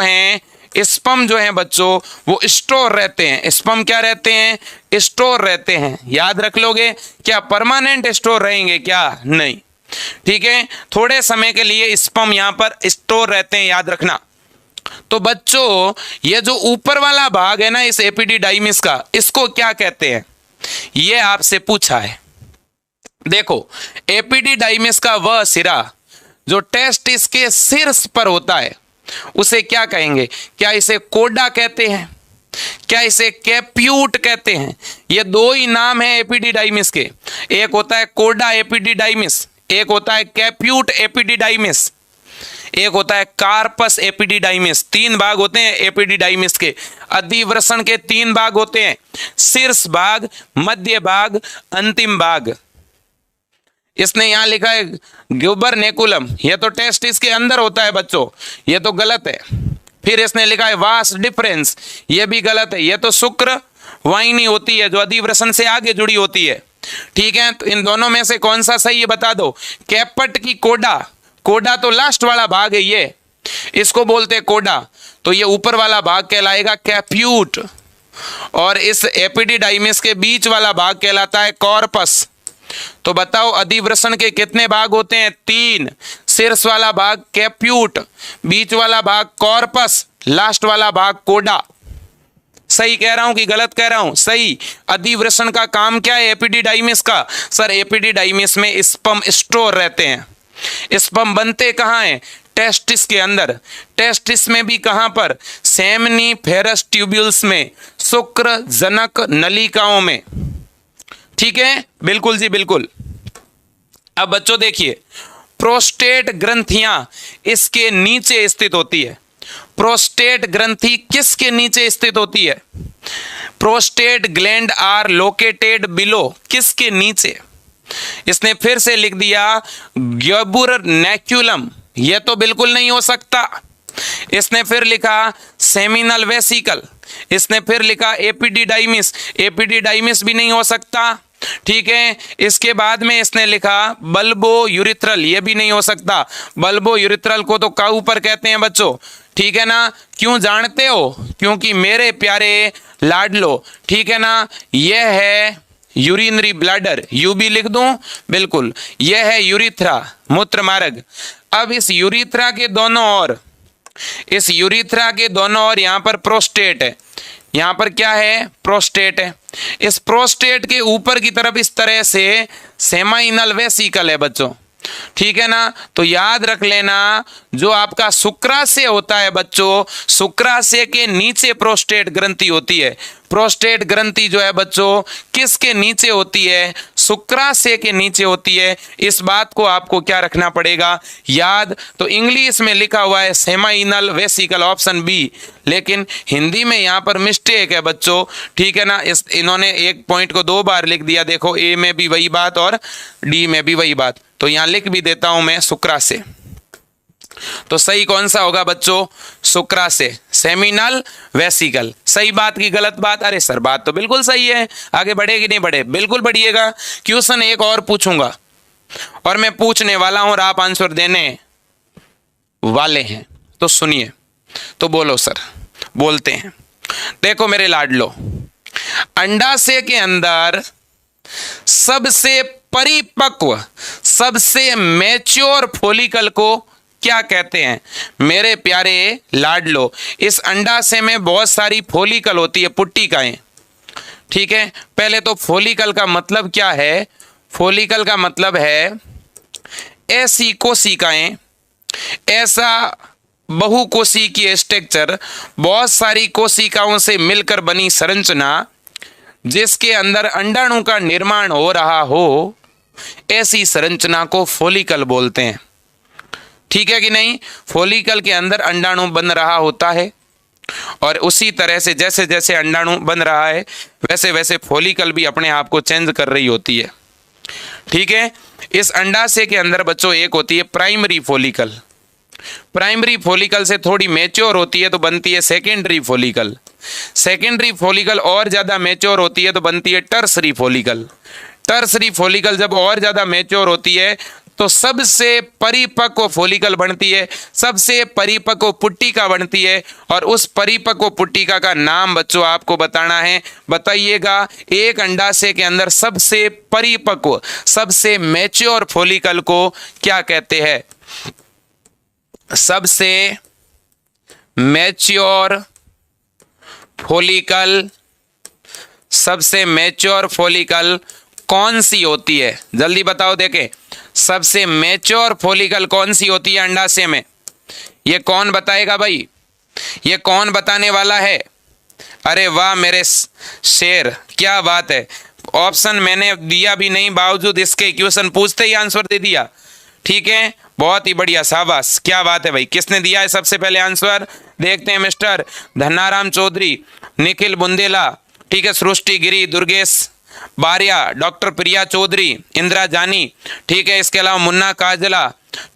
हैं बच्चों वो स्टोर रहते हैं। स्पर्म क्या रहते हैं? स्टोर रहते हैं। याद रख लोगे? क्या परमानेंट स्टोर रहेंगे? क्या नहीं। ठीक है, थोड़े समय के लिए स्पर्म यहां पर स्टोर रहते हैं, याद रखना। तो बच्चों ये जो ऊपर वाला भाग है ना इस एपिडिडाइमिस का, इसको क्या कहते हैं? ये आपसे पूछा है। देखो, एपिडिडाइमिस का वह सिरा जो टेस्टिस के शीर्ष पर होता है उसे क्या कहेंगे? क्या इसे कोडा कहते हैं? क्या इसे कैप्यूट कहते हैं? ये दो ही नाम है एपिडिडाइमिस के। एक होता है कोडा एपिडिडाइमिस, एक होता है कैप्यूट एपिडिडाइमिस, एक होता है कार्पस एपिडिडाइमिस। तीन भाग होते हैं एपिडिडाइमिस के। अधिवृषण के तीन भाग होते हैं, शीर्ष भाग, मध्य भाग, अंतिम भाग। इसने यहां लिखा है ग्यूबरनेकुलम, यह तो टेस्टिस के अंदर होता है बच्चों, यह तो गलत है। फिर इसने लिखा है वास डिफरेंस, यह भी गलत है। यह तो शुक्र वाहिनी होती है जो अधिवृषण से आगे जुड़ी होती है। ठीक है, तो इन दोनों में से कौन सा सही है बता दो। कैपट की कोडा, कोडा तो लास्ट वाला भाग है, ये इसको बोलते हैं कोडा, तो ये ऊपर वाला भाग कहलाएगा कैप्यूट। और इस एपिडिडाइमिस के बीच वाला भाग कहलाता है कॉर्पस। तो बताओ अधिवृषण के कितने भाग होते हैं? तीन। शीर्ष वाला भाग कैप्यूट, बीच वाला भाग कॉर्पस, लास्ट वाला भाग कोडा। सही कह रहा हूं कि गलत कह रहा हूं? सही। अधिवृषण का काम क्या है एपिडिडाइमिस का? सर एपिडिडाइमिस में स्पर्म स्टोर रहते हैं। स्पर्म बनते कहां हैं? टेस्टिस के अंदर। टेस्टिस में भी कहां पर? सेमनीफेरस ट्यूब्यूल्स में, शुक्र जनक नलिकाओं में। ठीक है, बिल्कुल जी बिल्कुल। अब बच्चों देखिए, प्रोस्टेट ग्रंथियां इसके नीचे स्थित होती है। प्रोस्टेट ग्रंथि किसके नीचे स्थित होती है? Prostate gland are located below, किसके नीचे? इसने फिर से लिख दिया ग्यूबरनेकुलम, यह तो बिल्कुल नहीं हो सकता। इसने फिर लिखा सेमिनल वेसिकल, इसने फिर लिखा एपिडिडाइमिस, एपिडिडाइमिस भी नहीं हो सकता। ठीक है, इसके बाद में इसने लिखा बल्बो यूरिथ्रल, यह भी नहीं हो सकता। बल्बो यूरिथ्रल को तो का ऊपर कहते हैं बच्चों। ठीक है ना, क्यों जानते हो? क्योंकि मेरे प्यारे लाडलो, ठीक है ना, यह है यूरिनरी ब्लैडर, यू भी लिख दूं? बिल्कुल, यह है यूरिथ्रा, मूत्र मार्ग। अब इस यूरिथ्रा के दोनों ओर, इस यूरिथ्रा के दोनों ओर यहां पर प्रोस्टेट है। यहां पर क्या है? प्रोस्टेट है। इस प्रोस्टेट के ऊपर की तरफ इस तरह से सेमाइनल वेसिकल है बच्चों। ठीक है ना, तो याद रख लेना, जो आपका शुक्राशय होता है बच्चों, शुक्राशय के नीचे प्रोस्टेट ग्रंथि होती है। प्रोस्टेट ग्रंथि जो है बच्चों किसके नीचे होती है? शुक्राशय के नीचे होती है। इस बात को आपको क्या रखना पड़ेगा? याद। तो इंग्लिश में लिखा हुआ है सेमाइनल वेसिकल, ऑप्शन बी, लेकिन हिंदी में यहाँ पर मिस्टेक है बच्चों। ठीक है ना, इन्होंने एक पॉइंट को दो बार लिख दिया। देखो, ए में भी वही बात और डी में भी वही बात, तो यहां लिख भी देता हूं मैं शुक्राशय। तो सही कौन सा होगा बच्चों? शुक्राशय, सेमिनल वेसिकल। सही बात की गलत बात? अरे सर बात तो बिल्कुल सही है। आगे बढ़े कि नहीं बढ़े? बिल्कुल बढ़िएगा। क्वेश्चन एक और पूछूंगा और मैं पूछने वाला हूं और आप आंसर देने वाले हैं, तो सुनिए। तो बोलो सर। बोलते हैं। देखो मेरे लाडलो, अंडाशय के अंदर सबसे परिपक्व, सबसे मैच्योर फॉलिकल को क्या कहते हैं? मेरे प्यारे लाडलो, इस अंडाशय में बहुत सारी फॉलिकल होती है, पुट्टिकाएं। ठीक है, पहले तो फॉलिकल का मतलब क्या है? फॉलिकल का मतलब है ऐसी कोशिकाएं, ऐसा बहुकोशिकीय स्ट्रक्चर, बहुत सारी कोशिकाओं से मिलकर बनी संरचना जिसके अंदर अंडाणु का निर्माण हो रहा हो, ऐसी संरचना को फॉलिकल बोलते हैं। ठीक है कि नहीं? फॉलिकल के अंदर अंडाणु बन रहा होता है और उसी तरह से जैसे जैसे अंडाणु बन रहा है वैसे वैसे फॉलिकल भी अपने आप को चेंज कर रही होती है। ठीक है, इस अंडाशय के अंदर बच्चों एक होती है प्राइमरी फॉलिकल। प्राइमरी फॉलिकल से थोड़ी मैच्योर होती है तो बनती है सेकेंडरी फॉलिकल। सेकेंडरी फॉलिकल और ज्यादा मैच्योर होती है तो बनती है टर्सरी फॉलिकल। टर्सरी फॉलिकल जब और ज्यादा मैच्योर होती है तो सबसे परिपक्व फॉलिकल बनती है, सबसे परिपक्व पुट्टिका बनती है और उस परिपक्व पुट्टिका का नाम बच्चों आपको बताना है। बताइएगा, एक अंडाशय के अंदर सबसे परिपक्व, सबसे मैच्योर फॉलिकल को क्या कहते हैं? सबसे मैच्योर फॉलिकल, सबसे मैच्योर फॉलिकल कौन सी होती है? जल्दी बताओ, देखें सबसे मैच्योर फॉलिकल कौन सी होती है अंडाशय में? ये कौन बताएगा भाई? ये कौन बताने वाला है? अरे वाह मेरे शेर, क्या बात है। ऑप्शन मैंने दिया भी नहीं, बावजूद इसके क्वेश्चन पूछते ही आंसर दे दिया। ठीक है, बहुत ही बढ़िया, शाबाश, क्या बात है भाई। किसने दिया है सबसे पहले आंसर? देखते हैं, मिस्टर धन्नाराम चौधरी, निखिल बुंदेला, ठीक है, सृष्टि गिरी, दुर्गेश बारिया, डॉक्टर प्रिया चौधरी, इंदिरा जानी, ठीक है, इसके अलावा मुन्ना काजला,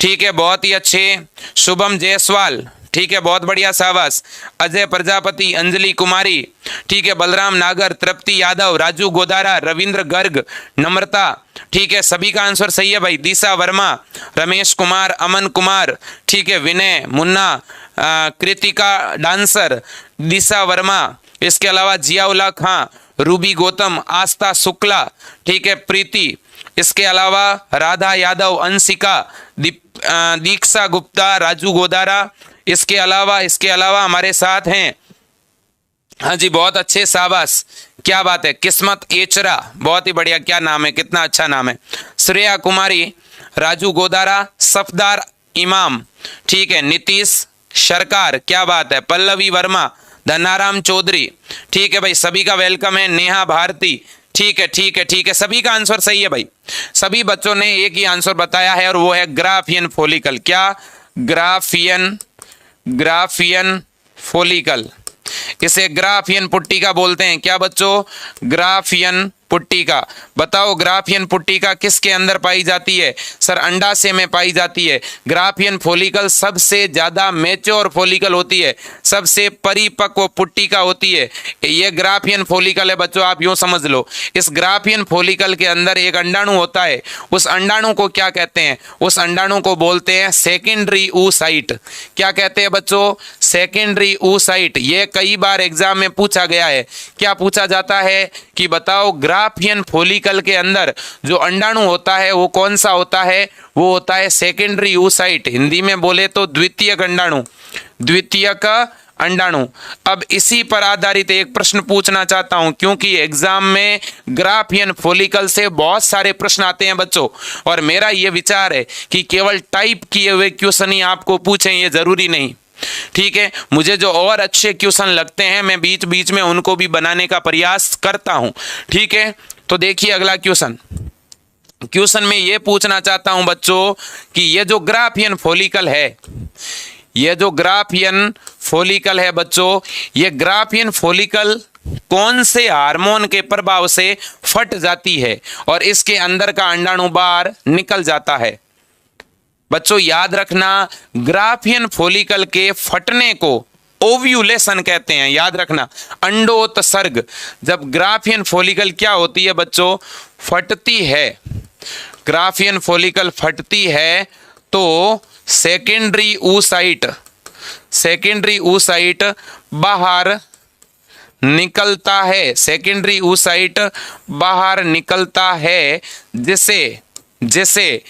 ठीक है, बहुत ही अच्छे, शुभम जायसवाल, ठीक है, बहुत बढ़िया, शाबाश, अजय प्रजापति, अंजलि कुमारी, ठीक है, बलराम नागर, तृप्ति यादव, राजू गोदारा, रविंद्र गर्ग, नम्रता, ठीक है, सभी का आंसर सही है भाई। दिशा वर्मा, रमेश कुमार, अमन कुमार, ठीक है, विनय, मुन्ना, कृतिका डांसर, दिशा वर्मा, इसके अलावा जियाउल्ला खां, रूबी गौतम, आस्था शुक्ला, ठीक है, प्रीति, इसके अलावा राधा यादव, अंशिका, दीक्षा गुप्ता, राजू गोदारा, इसके अलावा हमारे साथ हैं, हाँ जी, बहुत अच्छे, शाबाश, क्या बात है, किस्मत एचरा, बहुत ही बढ़िया, क्या नाम है, कितना अच्छा नाम है, श्रेया कुमारी, राजू गोदारा, सफदार इमाम, ठीक है, नीतीश सरकार, क्या बात है, पल्लवी वर्मा, धन्नाराम चौधरी, ठीक है भाई, सभी का वेलकम है, नेहा भारती, ठीक है, ठीक है, ठीक है, सभी का आंसर सही है भाई। सभी बच्चों ने एक ही आंसर बताया है और वो है ग्राफियन फॉलिकल। क्या? ग्राफियन फॉलिकल, इसे ग्राफियन पुट्टिका बोलते हैं। क्या बच्चों? ग्राफियन पुट्टिका। बताओ, ग्राफियन पुट्टिका किसके अंदर पाई जाती है? सर, अंडाशय में पाई जाती है। ग्राफियन फॉलिकल सबसे ज्यादा मैच्योर फॉलिकल होती है, सबसे परिपक्व पुट्टिका होती है। ये ग्राफियन फॉलिकल है बच्चों, आप यूं समझ लो। इस ग्राफियन फॉलिकल के अंदर एक अंडाणु होता है, उस अंडाणु को क्या कहते हैं? उस अंडाणु को बोलते हैं सेकेंडरी oocyte। क्या कहते हैं बच्चों? Secondary oocyte। ये कई बार एग्जाम में पूछा गया है। क्या पूछा जाता है कि बताओ, ग्राफियन फॉलिकल के अंदर जो अंडाणु होता है वो कौन सा होता है? वो होता है सेकेंडरी oocyte। हिंदी में बोले तो द्वितीयक अंडाणु, द्वितीयक अंडाणु। अब इसी पर आधारित एक प्रश्न पूछना चाहता हूं, क्योंकि एग्जाम में ग्राफियन फॉलिकल से बहुत सारे प्रश्न आते हैं बच्चों, और मेरा यह विचार है कि केवल टाइप किए हुए क्वेश्चन ही आपको पूछें, ये जरूरी नहीं। ठीक है, मुझे जो और अच्छे क्वेश्चन लगते हैं मैं बीच बीच में उनको भी बनाने का प्रयास करता हूं। ठीक है, तो देखिए अगला क्वेश्चन में ये पूछना चाहता हूं बच्चों कि ये जो ग्राफियन फॉलिकल है, ये जो ग्राफियन फॉलिकल है बच्चों, ये ग्राफियन फॉलिकल कौन से हार्मोन के प्रभाव से फट जाती है और इसके अंदर का अंडाणु बाहर निकल जाता है? बच्चों याद रखना, ग्राफियन फॉलिकल के फटने को ओव्यूलेशन कहते हैं। याद रखना, अंडोत्सर्ग। जब ग्राफियन फॉलिकल क्या होती है बच्चों? फटती है। ग्राफियन फॉलिकल फटती है तो सेकेंडरी oocyte बाहर निकलता है। सेकेंडरी oocyte बाहर निकलता है, जिसे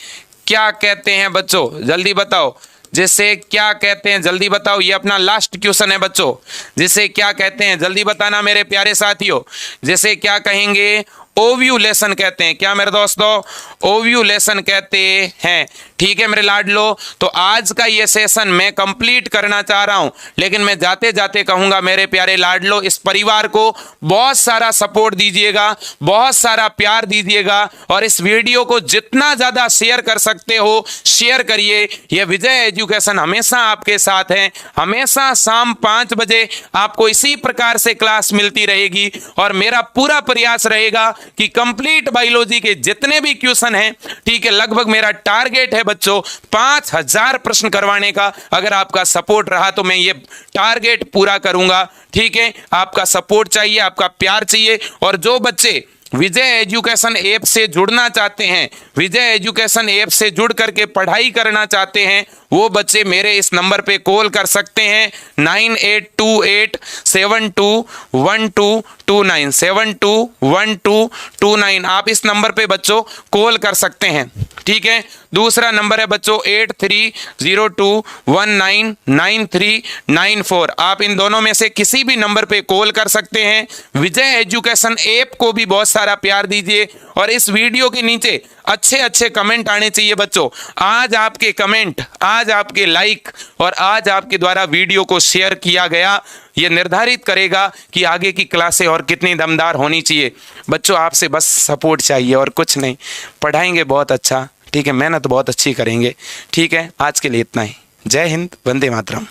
क्या कहते हैं बच्चों? जल्दी बताओ, जिसे क्या कहते हैं, जल्दी बताओ। ये अपना लास्ट क्वेश्चन है बच्चों। जिसे क्या कहते हैं, जल्दी बताना मेरे प्यारे साथियों। जिसे क्या कहेंगे, ओव्यूलेशन कहते हैं। क्या मेरे दोस्तों, ओव्यूलेशन कहते हैं। ठीक है मेरे लाडलो, तो आज का ये सेशन मैं कंप्लीट करना चाह रहा हूं, लेकिन मैं जाते जाते कहूंगा मेरे प्यारे लाडलो, इस परिवार को बहुत सारा सपोर्ट दीजिएगा, बहुत सारा प्यार दीजिएगा, और इस वीडियो को जितना ज्यादा शेयर कर सकते हो शेयर करिए। ये विजय एजुकेशन हमेशा आपके साथ है, हमेशा शाम 5 बजे आपको इसी प्रकार से क्लास मिलती रहेगी, और मेरा पूरा प्रयास रहेगा कि कंप्लीट बायोलॉजी के जितने भी क्वेश्चन हैं, ठीक है, लगभग मेरा टारगेट है बच्चों 5000 प्रश्न करवाने का। अगर आपका सपोर्ट रहा तो मैं ये टारगेट पूरा करूंगा। ठीक है, आपका सपोर्ट चाहिए, आपका प्यार चाहिए। और जो बच्चे विजय एजुकेशन ऐप से जुड़ना चाहते हैं, विजय एजुकेशन ऐप से जुड़ करके पढ़ाई करना चाहते हैं, वो बच्चे मेरे इस नंबर पे कॉल कर सकते हैं 9828721229 721229। आप इस नंबर पे बच्चों कॉल कर सकते हैं। ठीक है, दूसरा नंबर है बच्चों 8302199394। आप इन दोनों में से किसी भी नंबर पे कॉल कर सकते हैं। विजय एजुकेशन ऐप को भी बहुत सारा प्यार दीजिए, और इस वीडियो के नीचे अच्छे अच्छे कमेंट आने चाहिए बच्चों। आज आपके कमेंट, आज आपके लाइक और आज आपके द्वारा वीडियो को शेयर किया गया, ये निर्धारित करेगा कि आगे की क्लासें और कितनी दमदार होनी चाहिए। बच्चों आपसे बस सपोर्ट चाहिए और कुछ नहीं। पढ़ाएंगे बहुत अच्छा, ठीक है, मेहनत बहुत अच्छी करेंगे। ठीक है, आज के लिए इतना ही। जय हिंद, वंदे मातरम।